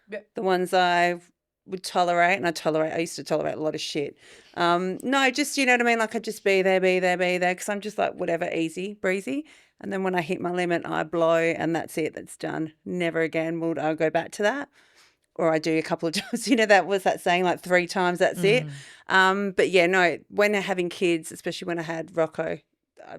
Yep. The ones I would tolerate, and I used to tolerate a lot of shit. No, just, you know what I mean? Like I'd just be there, because I'm just like whatever, easy, breezy. And then when I hit my limit, I blow and that's it, that's done. Never again will I go back to that. Or I do a couple of times, that was that saying, like 3 times, that's it. But yeah, no, when having kids, especially when I had Rocco, I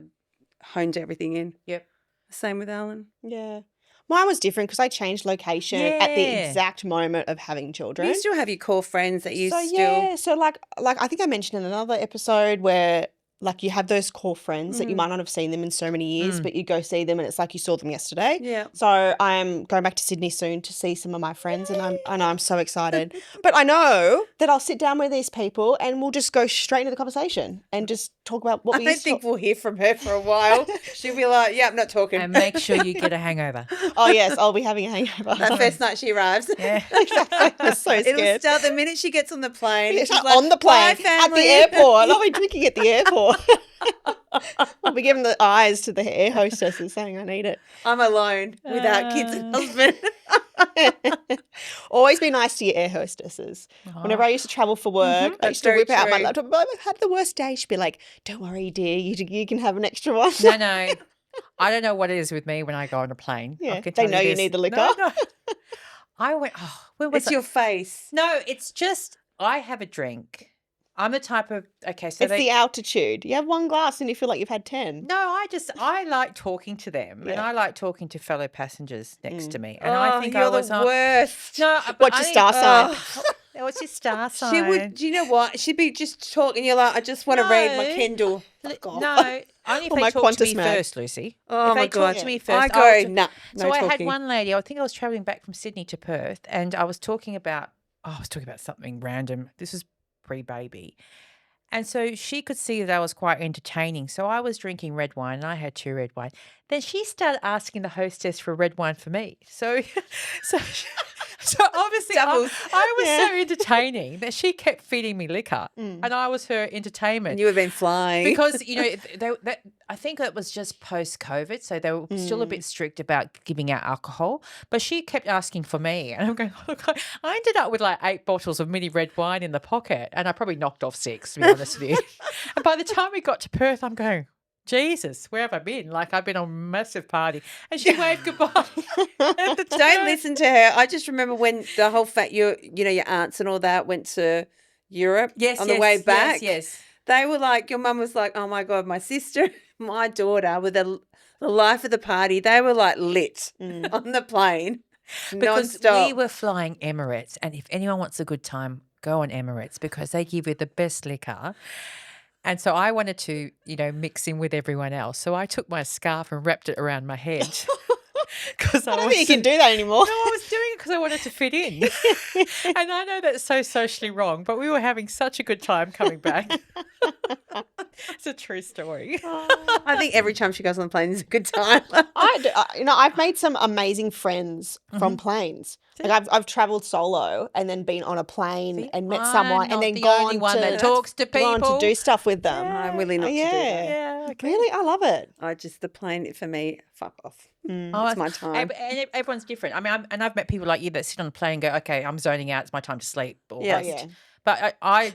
honed everything in. Yep. Same with Alan. Yeah. Mine was different because I changed location at the Yeah. exact moment of having children. You still have your core friends that you So still... yeah, so like I think I mentioned in another episode where like you have those core friends that you might not have seen them in so many years, but you go see them and it's like you saw them yesterday. Yeah. So I'm going back to Sydney soon to see some of my friends and I'm so excited. But I know that I'll sit down with these people and we'll just go straight into the conversation and just talk about what I we don't used to think we'll hear from her for a while. She'll be like, yeah, I'm not talking. And make sure you get a hangover. Oh yes, I'll be having a hangover. That first night she arrives. Yeah. I'm so It'll scared. start the minute she gets on the plane. It's She's like on the plane, "Bye, at the family." airport. I'll be drinking at the airport. I'll be giving the eyes to the air hostesses saying I need it. I'm alone without kids and husband. Always be nice to your air hostesses. Whenever I used to travel for work, I used to That's whip very out my true. laptop. I've had the worst day. She'd be like, "Don't worry, dear. You can have an extra one." No. I don't know what it is with me when I go on a plane. I Yeah, can they tell know you this. need the liquor. No. I went, where was It's I? your face. No, it's just I have a drink. I'm the type of, okay, so It's the altitude. You have one glass and you feel like you've had 10. No, I like talking to them and Yeah. I like talking to fellow passengers next to me. And I think you're I was the worst. No, but What's your star sign? What's your star sign? She would. Do you know what? She'd be just talking. You're like, I just want to read my No. Kindle. Fuck off. No, only if Or they my talk to me Qantas mag. first, Lucy. Oh if my they God. talk to me I first, go, nah, no So I had talking. one lady, I think I was traveling back from Sydney to Perth, and I was talking about something random. This was pre-baby. And so she could see that I was quite entertaining. So I was drinking red wine and I had 2 red wine. Then she started asking the hostess for red wine for me. So So obviously I was so entertaining that she kept feeding me liquor and I was her entertainment. And you have been flying. Because, I think it was just post-COVID, so they were still a bit strict about giving out alcohol. But she kept asking for me. And I'm going, look, I ended up with like 8 bottles of mini red wine in the pocket and I probably knocked off 6, to be honest with you. And by the time we got to Perth, I'm going, Jesus, where have I been? Like I've been on a massive party. And she waved goodbye at the Don't time. listen to her. I just remember when the whole your aunts and all that went to Europe on the way back. Yes. They were like, your mum was like, oh my God, my sister, my daughter were the life of the party. They were like lit on the plane. Because non-stop. we were flying Emirates, and if anyone wants a good time, go on Emirates because they give you the best liquor. And so I wanted to, mix in with everyone else. So I took my scarf and wrapped it around my head. Because I don't think you can do that anymore. No, I was doing it because I wanted to fit in. And I know that's so socially wrong, but we were having such a good time coming back. It's a true story. I think every time she goes on the plane is a good time. I've made some amazing friends from planes. Like I've traveled solo and then been on a plane and met someone and then gone that talks to people. Gone to do stuff with them. I'm really not to do that. Yeah, okay. Really, I love it. The plane for me, fuck off. Oh, It's my time. And everyone's different. I mean, I've met people like you that sit on a plane and go, okay, I'm zoning out. It's my time to sleep. Or Yeah. But I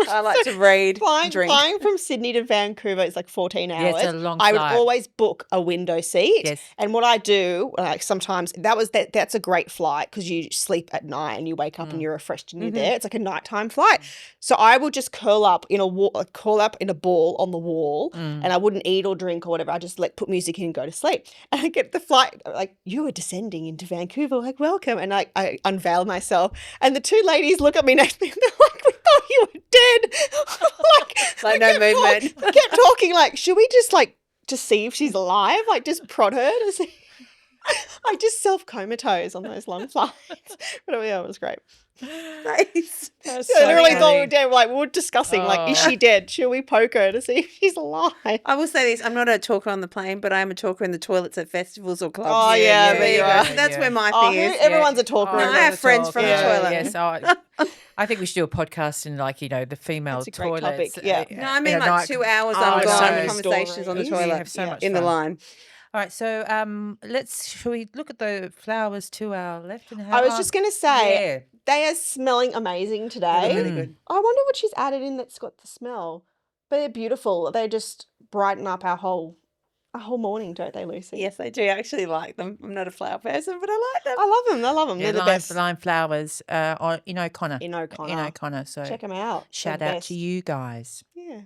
like to read, drink. Flying from Sydney to Vancouver is like 14 hours. Yeah, it's a long I would flight. always book a window seat. Yes. And what I do, like sometimes that's a great flight because you sleep at night and you wake up and you're refreshed and you're there. It's like a nighttime flight. So I would just curl up in a ball on the wall and I wouldn't eat or drink or whatever. I just put music in and go to sleep. And I get the flight like, you are descending into Vancouver, like welcome. And I unveil myself and the 2 ladies look at me next to me and they're like, we thought you were dead. Like no movement. We kept talking like, should we just to see if she's alive? Like just prod her to see. I just self-comatose on those long flights. But yeah, it was great. Nice. I literally thought we were dead. We were discussing is she dead? Should we poke her to see if she's alive? I will say this, I'm not a talker on the plane, but I am a talker in the toilets at festivals or clubs. Oh, yeah, there you go. yeah. That's where my Oh, thing is. everyone's a talker. No, I have friends from the toilet. Yes, I think we should do a podcast in the female That's a great toilets. topic, yeah. No, I mean 2 hours I'm so gone many conversations on the stories. toilet. We have so much in the fun. line. All right, so shall we look at the flowers to our left and I was just going to say, yeah. they are smelling amazing today. Really good. I wonder what she's added in that's got the smell. But they're beautiful. They just brighten up our whole morning, don't they, Lucy? Yes, I do actually like them. I'm not a flower person, but I like them. I love them. Yeah, They're the best. Lime flowers in O'Connor. In O'Connor. So Check them out. shout They're the out best. to you guys. Yeah.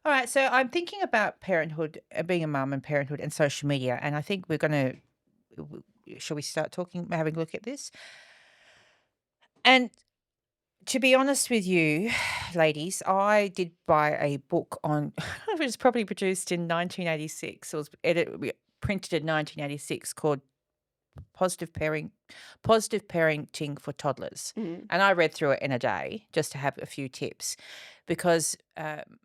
All right, so I'm thinking about parenthood, being a mum and parenthood and social media, and I think we're going to, shall we start having a look at this? And to be honest with you, ladies, I did buy a book on, it was probably produced in 1986, it was printed in 1986 called Positive Parenting for Toddlers. Mhm. And I read through it in a day just to have a few tips because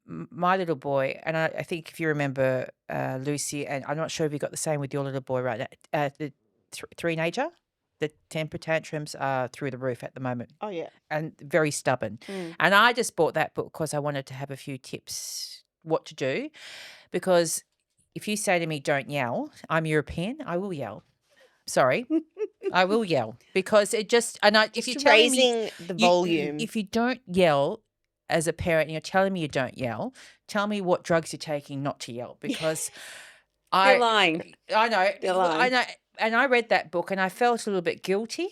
my little boy, and I think if you remember Lucy, and I'm not sure if you got the same with your little boy right now, the teenager, the temper tantrums are through the roof at the moment Oh, yeah. and very stubborn. And I just bought that book because I wanted to have a few tips what to do because if you say to me, don't yell, I'm European, I will yell. Sorry, I will yell because it just if you're telling me Raising the volume. if you don't yell as a parent and you're telling me you don't yell, tell me what drugs you're taking not to yell because They're lying. I know. They're lying. I know. And I read that book and I felt a little bit guilty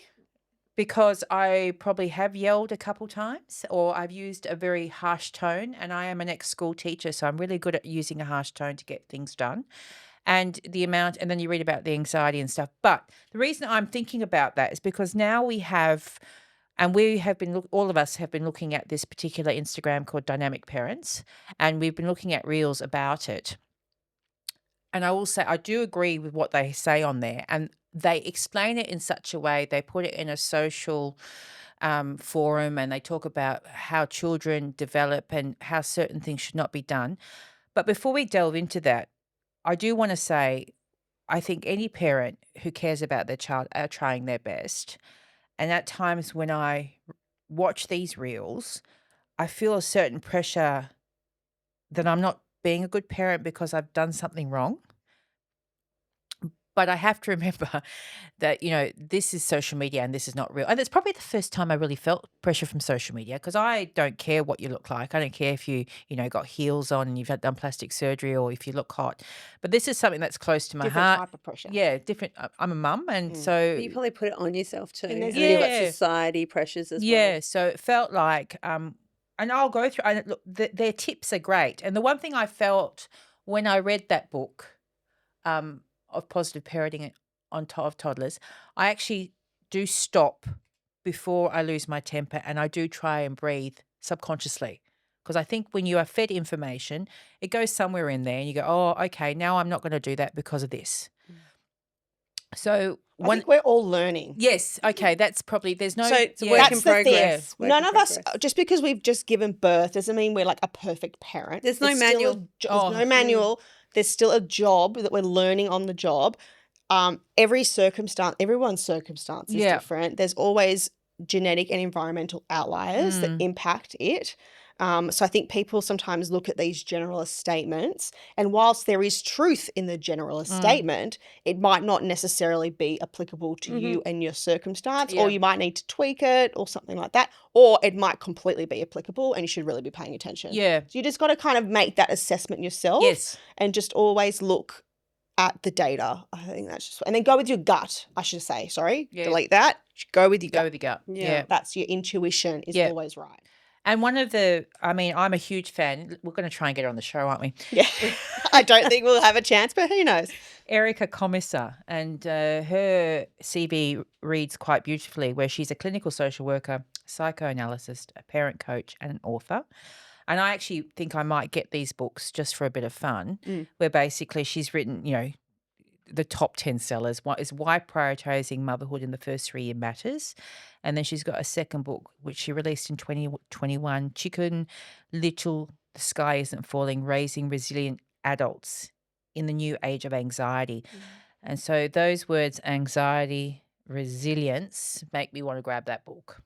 because I probably have yelled a couple times or I've used a very harsh tone and I am an ex-school teacher, so I'm really good at using a harsh tone to get things done. And then you read about the anxiety and stuff. But the reason I'm thinking about that is because now we have all of us have been looking at this particular Instagram called Dynamic Parents, and we've been looking at reels about it. And I will say, I do agree with what they say on there. And they explain it in such a way, they put it in a social forum and they talk about how children develop and how certain things should not be done. But before we delve into that, I do want to say, I think any parent who cares about their child are trying their best. And at times when I watch these reels, I feel a certain pressure that I'm not being a good parent because I've done something wrong. But I have to remember that, this is social media and this is not real. And it's probably the first time I really felt pressure from social media, because I don't care what you look like. I don't care if you got heels on and you've done plastic surgery, or if you look hot. But this is something that's close to my Different heart. type of pressure. Yeah, different. I'm a mum, and so But you probably put it on yourself too. And there's- And you've got Yeah. society pressures as well. yeah, so it felt like, and I'll go through. And look, their tips are great. And the one thing I felt when I read that book, of positive parenting of toddlers, I actually do stop before I lose my temper, and I do try and breathe subconsciously. Because I think when you are fed information, it goes somewhere in there and you go, oh, okay, now I'm not going to do that because of this. So I think we're all learning. yes, okay, that's probably, there's no. So It's a yeah, work that's in the thing. progress. work None in of us, progress. just because we've just given birth, doesn't mean we're like a perfect parent. There's no It's still a manual. there's no manual. There's still a job that we're learning on the job. Everyone's circumstance is Yeah. different. There's always genetic and environmental outliers that impact it. So I think people sometimes look at these generalist statements, and whilst there is truth in the generalist statement, it might not necessarily be applicable to you and your circumstance, Yeah. or you might need to tweak it or something like that, or it might completely be applicable and you should really be paying attention. Yeah. So you just got to kind of make that assessment yourself Yes. and just always look at the data. I think that's just, and then go with your gut, I should say. Sorry, Yeah. delete that. Go with your Go gut. with your gut. Yeah. Yeah. That's your intuition is Yeah. always right. And I'm a huge fan. We're going to try and get her on the show, aren't we? Yeah. I don't think we'll have a chance, but who knows? Erica Komisar, and her CV reads quite beautifully, where she's a clinical social worker, psychoanalyst, a parent coach, and an author. And I actually think I might get these books just for a bit of fun, where basically she's written, the top 10 sellers. One is Why Prioritizing Motherhood in the First 3 Year Matters. And then she's got a second book, which she released in 2021, Chicken Little, The Sky Isn't Falling, Raising Resilient Adults in the New Age of Anxiety. And so those words, anxiety, resilience, make me want to grab that book,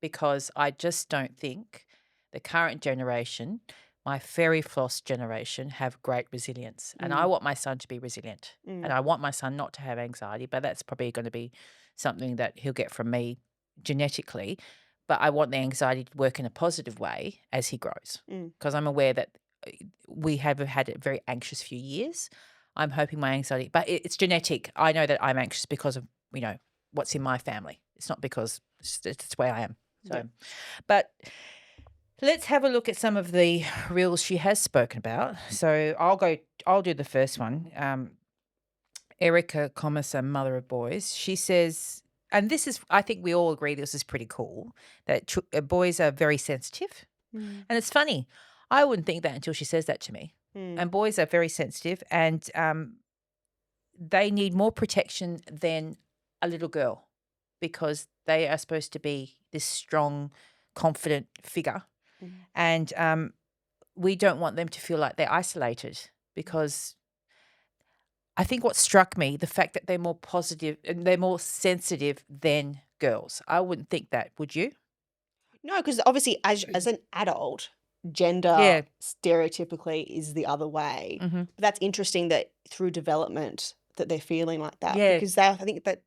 because I just don't think the current generation, my fairy floss generation, have great resilience. And I want my son to be resilient. And I want my son not to have anxiety, but that's probably going to be something that he'll get from me genetically. But I want the anxiety to work in a positive way as he grows, because I'm aware that we have had a very anxious few years. I'm hoping my anxiety, but it's genetic. I know that I'm anxious because of, what's in my family. It's not because it's the way I am. So, but let's have a look at some of the reels she has spoken about. So I'll do the first one. Erica Komisar, mother of boys. She says, and this is, I think we all agree this is pretty cool, that boys are very sensitive. And it's funny, I wouldn't think that until she says that to me. And boys are very sensitive, and they need more protection than a little girl, because they are supposed to be this strong, confident figure. And we don't want them to feel like they're isolated, because I think what struck me, the fact that they're more positive and they're more sensitive than girls. I wouldn't think that, would you? No, because obviously as an adult, gender Yeah. stereotypically is the other way. Mm-hmm. But that's interesting that through development that they're feeling like that. Yeah. Because I think that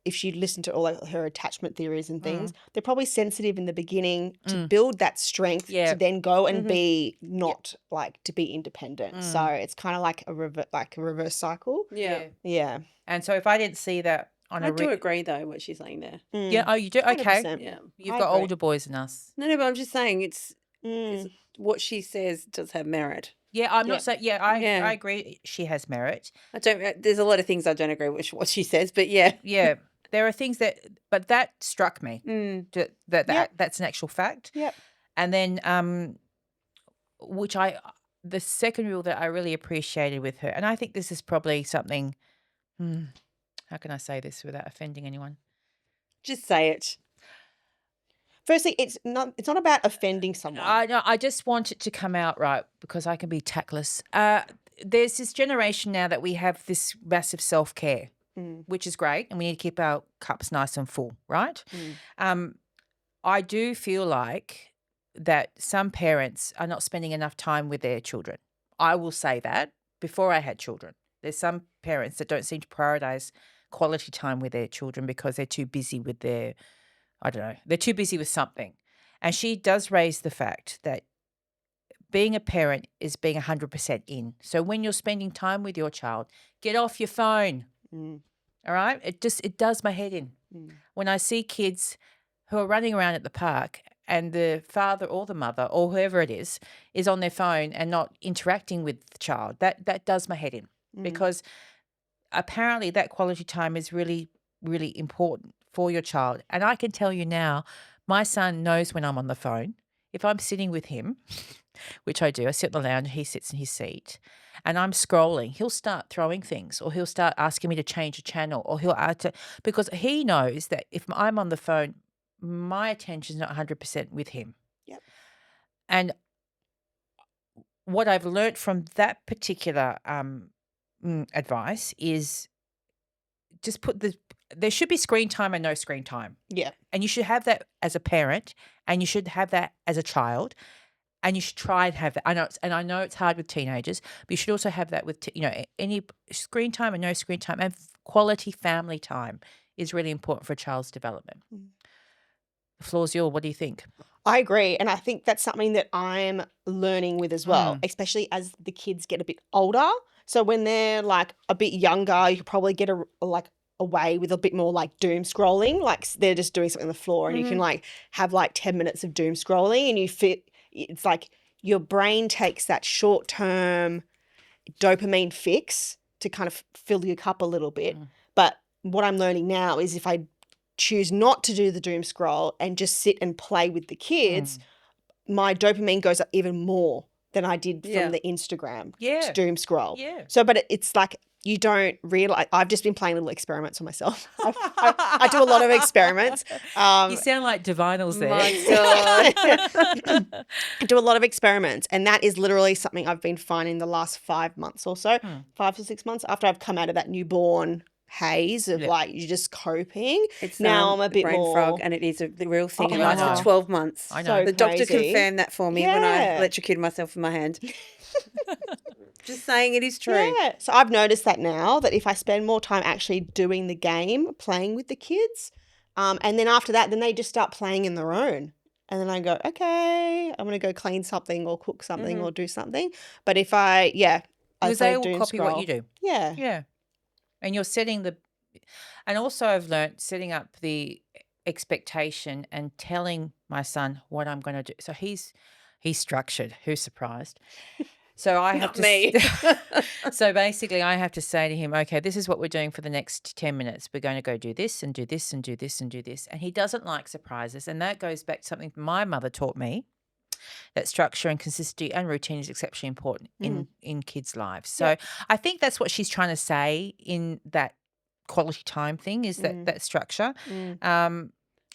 if you listen to all of her attachment theories and things, they're probably sensitive in the beginning to build that strength Yeah. to then go and be not like to be independent. So it's kind of like a reverse cycle. Yeah. Yeah. And so if I didn't see that on I a do agree though what she's saying there. yeah, oh, you do? Okay. 100%. Yeah. You've I got agree. older boys than us. No, but I'm just saying it's Mm. what she says does have merit. Yeah, I'm Yeah. not saying, I agree she has merit. I don't. There's a lot of things I don't agree with what she says, but yeah. Yeah, there are things but that struck me. That Yep. that's an actual fact. Yep. And then the second rule that I really appreciated with her, and I think this is probably something, how can I say this without offending anyone? Just say it. Firstly, it's not about offending someone. I just want it to come out right, because I can be tactless. There's this generation now that we have this massive self-care. which is great, and we need to keep our cups nice and full, right? Mm. I do feel like that some parents are not spending enough time with their children. I will say that before I had children. There's some parents that don't seem to prioritize quality time with their children because they're too busy with their, I don't know, they're too busy with something. And she does raise the fact that being a parent is being 100% in. So when you're spending time with your child, get off your phone. Mm. All right? It does my head in. Mm. When I see kids who are running around at the park and the father or the mother or whoever it is on their phone and not interacting with the child, that does my head in. Because apparently that quality time is really, really important for your child. And I can tell you now, my son knows when I'm on the phone. If I'm sitting with him, which I do, I sit in the lounge, he sits in his seat, and I'm scrolling, he'll start throwing things, or he'll start asking me to change a channel, or he'll add to, because he knows that if I'm on the phone, my attention's not 100% with him. Yep. And what I've learnt from that particular advice is just there should be screen time and no screen time. Yeah. And you should have that as a parent, and you should have that as a child, and you should try and have that. I know it's hard with teenagers, but you should also have that with any screen time and no screen time, and quality family time is really important for a child's development. The floor's yours. What do you think? I agree. And I think that's something that I'm learning with as well, especially as the kids get a bit older. So when they're like a bit younger, you could probably get away with a bit more like doom scrolling. Like they're just doing something on the floor and you can like have like 10 minutes of doom scrolling, and it's like your brain takes that short-term dopamine fix to kind of fill your cup a little bit. But what I'm learning now is if I choose not to do the doom scroll and just sit and play with the kids, my dopamine goes up even more than I did from the Instagram to doom scroll. Yeah. So, but it's like you don't realize. I've just been playing little experiments on myself. I do a lot of experiments. You sound like divinals there. My God. I do a lot of experiments, and that is literally something I've been finding the last 5 months or so, 5 to 6 months after I've come out of that newborn haze of like you're just coping. It's now I'm a bit brain more frog, and it is the real thing. Oh, It I lasts know. for 12 months. I know. So The doctor crazy. confirmed that for me when I electrocuted myself with my hand. Just saying, it is true. Yeah. So I've noticed that now, that if I spend more time actually doing the game, playing with the kids, and then after that, then they just start playing in their own. And then I go, okay, I'm going to go clean something or cook something or do something. But if Because they all doom copy what scroll. you do. Yeah. Yeah. And you're and also I've learnt setting up the expectation and telling my son what I'm going to do. So he's structured. Who's surprised? So I have Not me. So basically I have to say to him, okay, this is what we're doing for the next 10 minutes. We're going to go do this and do this and do this and do this. And he doesn't like surprises. And that goes back to something my mother taught me, that structure and consistency and routine is exceptionally important in kids' lives. So I think that's what she's trying to say in that quality time thing, is that structure.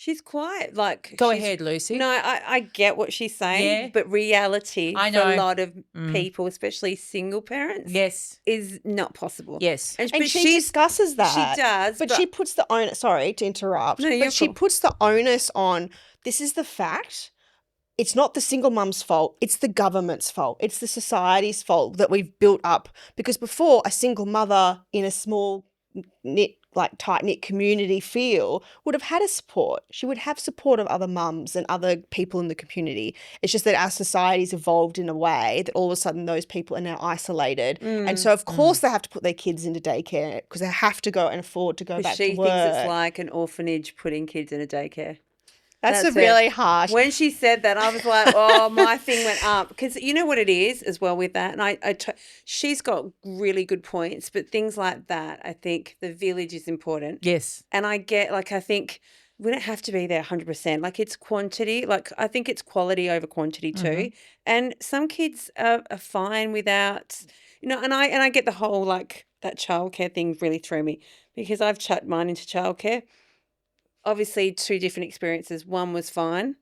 She's quite like... Go ahead, Lucy. No, I get what she's saying, but reality I for know. a lot of people, especially single parents, Yes. is not possible. Yes. And but she discusses that. She does. But she puts the onus, sorry to interrupt, No, you're but she cool. puts the onus on, this is the fact. It's not the single mum's fault. It's the government's fault. It's the society's fault that we've built up. Because before, a single mother in a small tight-knit community would have had a support. She would have support of other mums and other people in the community. It's just that our society's evolved in a way that all of a sudden those people are now isolated. And so, of course, they have to put their kids into daycare because they have to go and afford to go back She to work. thinks it's like an orphanage putting kids in a daycare. That's That's really harsh. When she said that, I was like, oh, my thing went up. Because you know what it is as well with that? And she's got really good points, but things like that, I think the village is important. Yes. And I think we don't have to be there 100%. Like, it's quantity. Like, I think it's quality over quantity too. And some kids are fine without, and I get the whole, like, that childcare thing really threw me because I've chucked mine into childcare. Obviously, 2 different experiences. One was fine,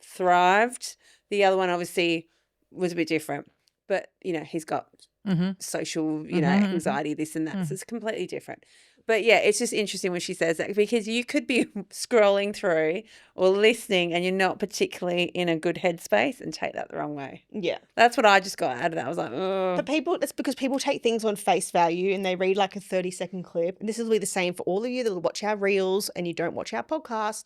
thrived. The other one obviously was a bit different. But, he's got social, anxiety, this and that. So it's completely different. But yeah, it's just interesting when she says that because you could be scrolling through or listening and you're not particularly in a good headspace and take that the wrong way. Yeah. That's what I just got out of that. I was like, That's because people take things on face value and they read like a 30-second clip. And this will be the same for all of you that will watch our reels and you don't watch our podcast.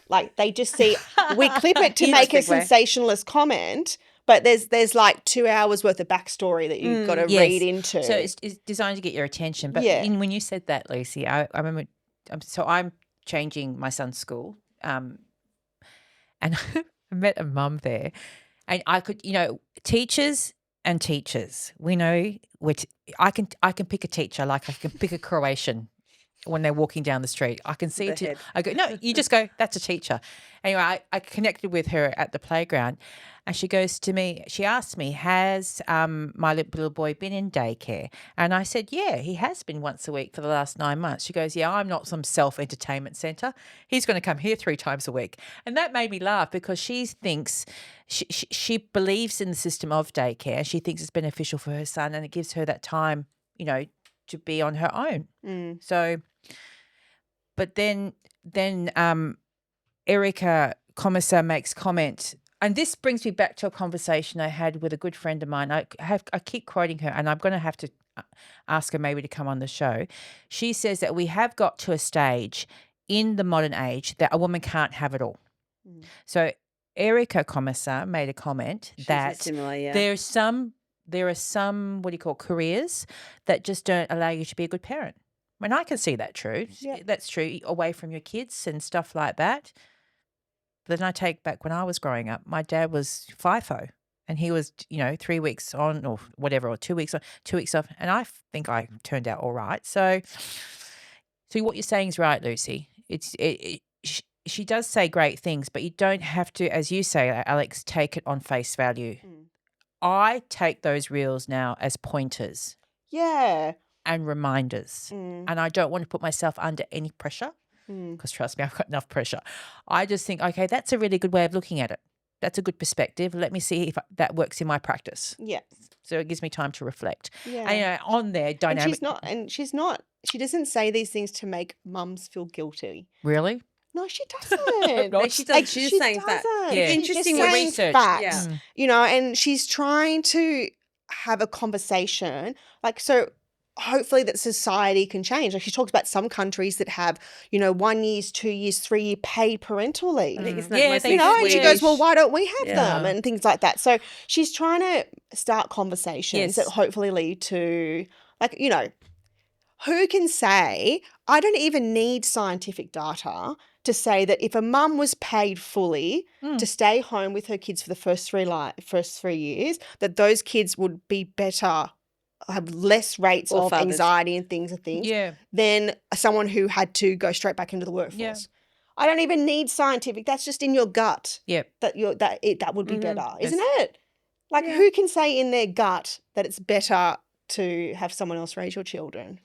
Like they just see, we clip it to make a sensationalist comment, but there's like 2 hours worth of backstory that you've got to read into. So it's designed to get your attention. But Yeah. when you said that, Lucy, I remember, so I'm changing my son's school and I met a mum there and I could, teachers and teachers, we know which I can pick a teacher, like I can pick a Croatian when they're walking down the street. I can see it. I go, no, you just go, that's a teacher. Anyway, I connected with her at the playground and she goes to me, she asked me, has my little boy been in daycare? And I said, yeah, he has been once a week for the last 9 months. She goes, yeah, I'm not some self-entertainment centre. He's going to come here 3 times a week. And that made me laugh because she thinks, she believes in the system of daycare. She thinks it's beneficial for her son and it gives her that time, to be on her own. So, but then Erica Komisar makes comment, and this brings me back to a conversation I had with a good friend of mine. I keep quoting her, and I'm going to have to ask her maybe to come on the show. She says that we have got to a stage in the modern age that a woman can't have it all. So Erica Komisar made a comment that there are some what do you call careers that just don't allow you to be a good parent. And I can see that true. Yeah. That's true, away from your kids and stuff like that. But then I take back when I was growing up, my dad was FIFO and he was, 3 weeks on or whatever, or 2 weeks on, 2 weeks off. And I think I turned out all right. So what you're saying is right, Lucy. She does say great things, but you don't have to, as you say, Alex, take it on face value. I take those reels now as pointers. Yeah. And reminders. And I don't want to put myself under any pressure because trust me, I've got enough pressure. I just think, okay, that's a really good way of looking at it. That's a good perspective. Let me see if that works in my practice. Yeah. So it gives me time to reflect. Yeah. And on their dynamic. She doesn't say these things to make mums feel guilty. Really? No, she doesn't. No, she does. She's just saying facts. Yeah. Interesting research. Facts, and she's trying to have a conversation. Like, so hopefully that society can change. Like she talks about some countries that have, 1 year, 2 years, 3 year paid parental leave. I think it's and she goes, well, why don't we have them? And things like that. So she's trying to start conversations that hopefully lead to, like, who can say, I don't even need scientific data to say that if a mum was paid fully to stay home with her kids for the first 3 years, that those kids would be better, have less rates of anxiety and things than someone who had to go straight back into the workforce. Yeah. I don't even need scientific. That's just in your gut. Yep. That would be better, isn't it? Like who can say in their gut that it's better to have someone else raise your children?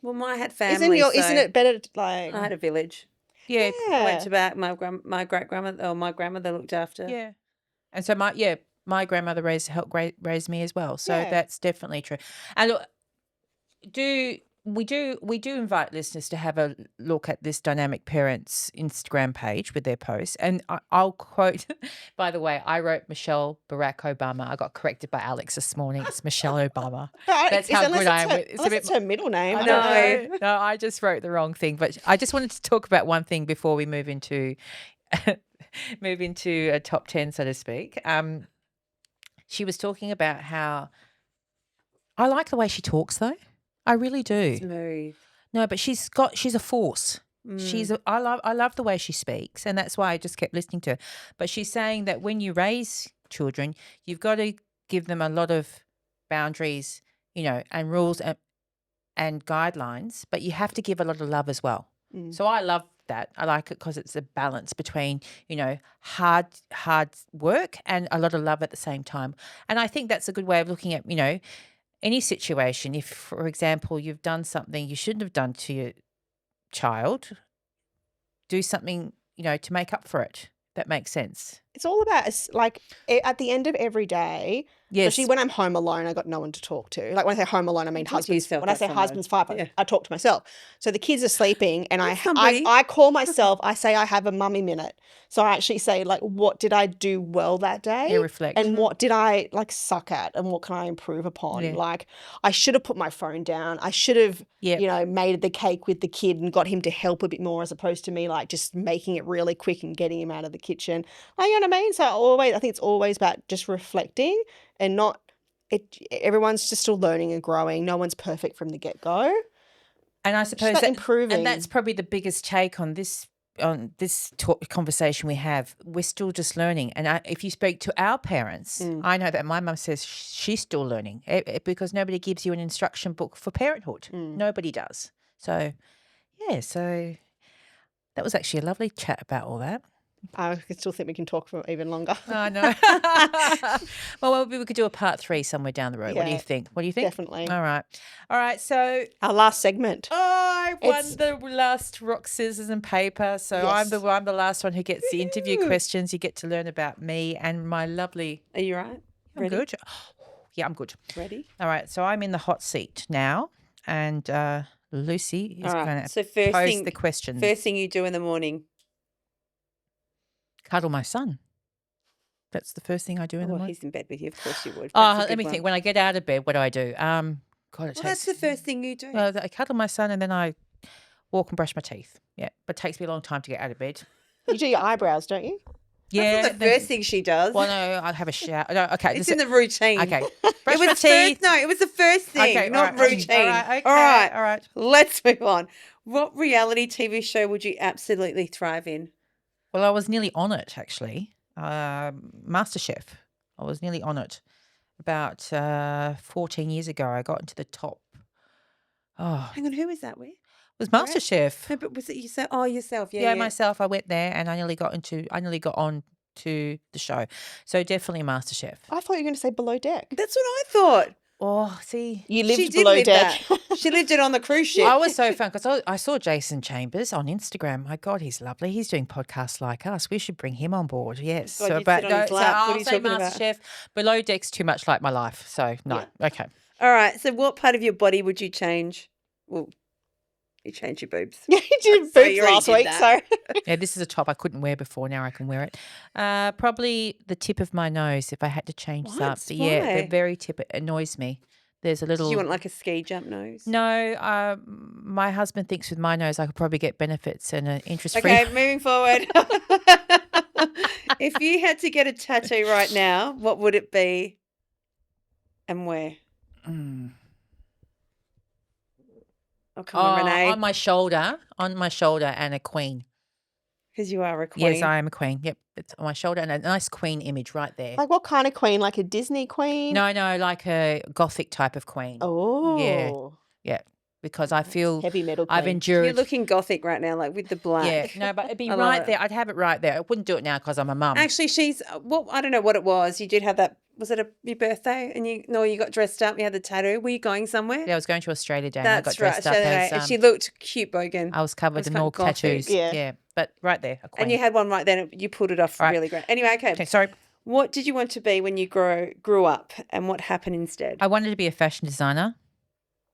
Well, I had family. Isn't it better? Like I had a village. Yeah. I went to back my great grandmother or my grandmother looked after. Yeah. And so my grandmother helped raise me as well. So that's definitely true. And look, we do invite listeners to have a look at this Dynamic Parents Instagram page with their posts. And I'll quote, by the way, I wrote Michelle Barack Obama. I got corrected by Alex this morning. It's Michelle Obama. That's how good I am. It's her middle name. I know. No, I just wrote the wrong thing. But I just wanted to talk about one thing before we move into a top 10, so to speak. She was talking about how I like the way she talks, though. I really do. Smooth. No, but she's a force. I love the way she speaks, and that's why I just kept listening to her. But she's saying that when you raise children, you've got to give them a lot of boundaries, and rules and guidelines, but you have to give a lot of love as well. So I love that. I like it because it's a balance between, hard work and a lot of love at the same time. And I think that's a good way of looking at, any situation. If, for example, you've done something you shouldn't have done to your child, do something, to make up for it. That makes sense. it's all about like at the end of every day. Yes. Especially when I'm home alone, I got no one to talk to. Like when I say home alone, I mean talk to husband's. yourself, When I that's say fine. husband's five, Yeah. I talk to myself. So the kids are sleeping, and somebody. I call myself. I say I have a mummy minute. So I actually say like, what did I do well that day? Yeah, reflect. And what did I like suck at, and what can I improve upon? Yeah. Like I should have put my phone down. I should have, Yep. you know, made the cake with the kid and got him to help a bit more, as opposed to me like just making it really quick and getting him out of the kitchen. Like, you know what I mean? So I think it's always about just reflecting and not. Everyone's just still learning and growing. No one's perfect from the get-go. And I suppose improving. and that's probably the biggest take on this conversation we have. We're still just learning. And if you speak to our parents, I know that my mum says she's still learning because nobody gives you an instruction book for parenthood. Nobody does. So, yeah, so that was actually a lovely chat about all that. I still think we can talk for even longer. I know. Well, maybe we could do a part 3 somewhere down the road. What do you Yeah, think? What do you think? definitely. All right. So Our last segment. I won the last rock, scissors, and paper. So Yes. I'm the last one who gets the interview questions. You get to learn about me and my lovely. Are you right? I'm Ready? good. Yeah, I'm good. Ready? All right. So I'm in the hot seat now, and Lucy is All right. going to So first pose the question. First thing you do in the morning. Cuddle my son. That's the first thing I do in the Well, morning. he's in bed with you. Of course you would. Oh, That's a let good me one. think. When I get out of bed, what do? God, it Well, takes. that's the first thing you do. I cuddle my son and then I walk and brush my teeth. Yeah, but it takes me a long time to get out of bed. You do your eyebrows, don't you? Yeah, That's not the first thing she does. Well, no, I'd have a shower. No, okay, It's in the routine. okay. It Brush was my the teeth. first, no, it was the first thing, Okay, not all right. routine. All right, okay, All right. all right. Let's move on. What reality TV show would you absolutely thrive in? Well, I was nearly on it actually. MasterChef. I was nearly on it. About 14 years ago, I got into the top. Oh, Hang on, who was that with? it was MasterChef. No, but was it yourself? Oh, yourself. Yeah, Yeah, yeah. myself. I went there and I nearly got on to the show. So definitely MasterChef. I thought you were going to say Below Deck. That's what I thought. Oh, see, You She lived did Below live Deck. that. She lived it on the cruise ship. I was so fun because I saw Jason Chambers on Instagram. My God, he's lovely. He's doing podcasts like us. We should bring him on board. Yes. God, you'd sit on his lap. What are I'll you say talking about? MasterChef. Below Deck's too much like my life. So no. Okay. All right. So, what part of your body would you change? Well, you change your boobs. Yeah, you did So boobs you already last did week, that. so. Yeah, this is a top I couldn't wear before. Now I can wear it. Probably the tip of my nose if I had to change What? something. Yeah, Why? the very tip. It annoys me. There's a little. Do you want like a ski jump nose? No, my husband thinks with my nose I could probably get benefits and an interest-free. Okay, moving forward. If you had to get a tattoo right now, what would it be and where? Oh, come on, Renee. on my shoulder, and a queen. Because you are a queen. Yes, I am a queen. Yep, it's on my shoulder and a nice queen image right there. Like what kind of queen? Like a Disney queen? No, like a gothic type of queen. Oh. Yeah, because I feel Heavy metal queen. I've endured. You're looking gothic right now, like with the black. Yeah, no, but it'd be I love right it. there. I'd have it right there. I wouldn't do it now because I'm a mum. Actually, she's, well, I don't know what it was. You did have that, was it your birthday? And you got dressed up, you had the tattoo. Were you going somewhere? Yeah, I was going to Australia Day and I got That's right. dressed up Australia as. Day, and she looked cute, bogan. I was covered was in quite all gothic. tattoos. Yeah. But right there, a queen. And you had one right then. And you pulled it off Right. really great. Anyway, okay. Okay, sorry. What did you want to be when you grew up, and what happened instead? I wanted to be a fashion designer.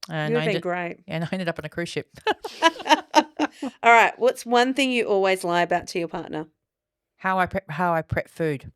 And You I have been ended, great. and I ended up on a cruise ship. All right. What's one thing you always lie about to your partner? How I prep food.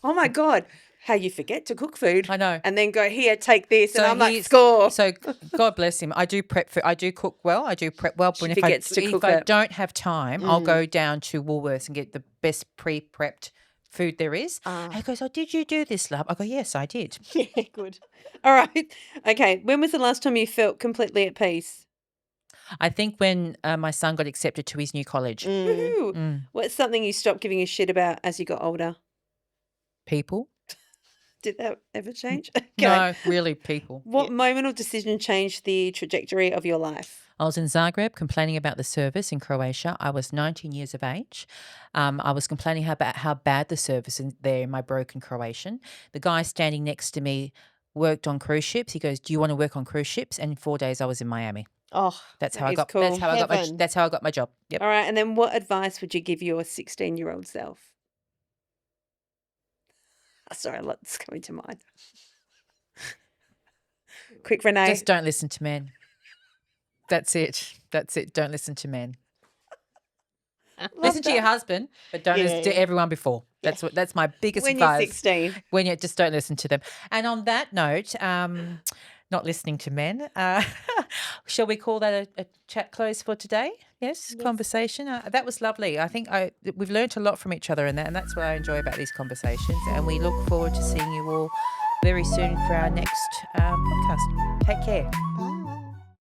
Oh my God. How you forget to cook food. I know. And then go, here, take this. And I'm like, he's- score. So God bless him. I do prep food. I do cook well. I do prep well. She But forgets to if cook I it. don't have time, I'll go down to Woolworths and get the best pre-prepped food there is. And he goes, "Oh, did you do this, love?" I go, "Yes, I did." Yeah, good. All right. Okay. When was the last time you felt completely at peace? I think when my son got accepted to his new college. Woohoo. What's something you stopped giving a shit about as you got older? People? Did that ever change? Okay. No, really, people. What moment or decision changed the trajectory of your life? I was in Zagreb complaining about the service in Croatia. I was 19 years of age. I was complaining about how bad the service is there in my broken Croatian. The guy standing next to me worked on cruise ships. He goes, "Do you want to work on cruise ships?" And in 4 days, I was in Miami. Oh, That's how That I is got. cool. That's how I got my. Heaven. That's how I got my job. Yep. All right. And then what advice would you give your 16-year-old self? Sorry, a lot's coming to mind. Quick, Renee. Just don't listen to men. That's it. That's it. Don't listen to men. Listen to your husband, but don't listen to everyone before. That's my biggest when advice. you're 16. When you just don't listen to them. And on that note, not listening to men, shall we call that a chat close for today? Yes. Conversation. That was lovely. I think we've learnt a lot from each other in that, and that's what I enjoy about these conversations. And we look forward to seeing you all very soon for our next podcast. Take care. Bye.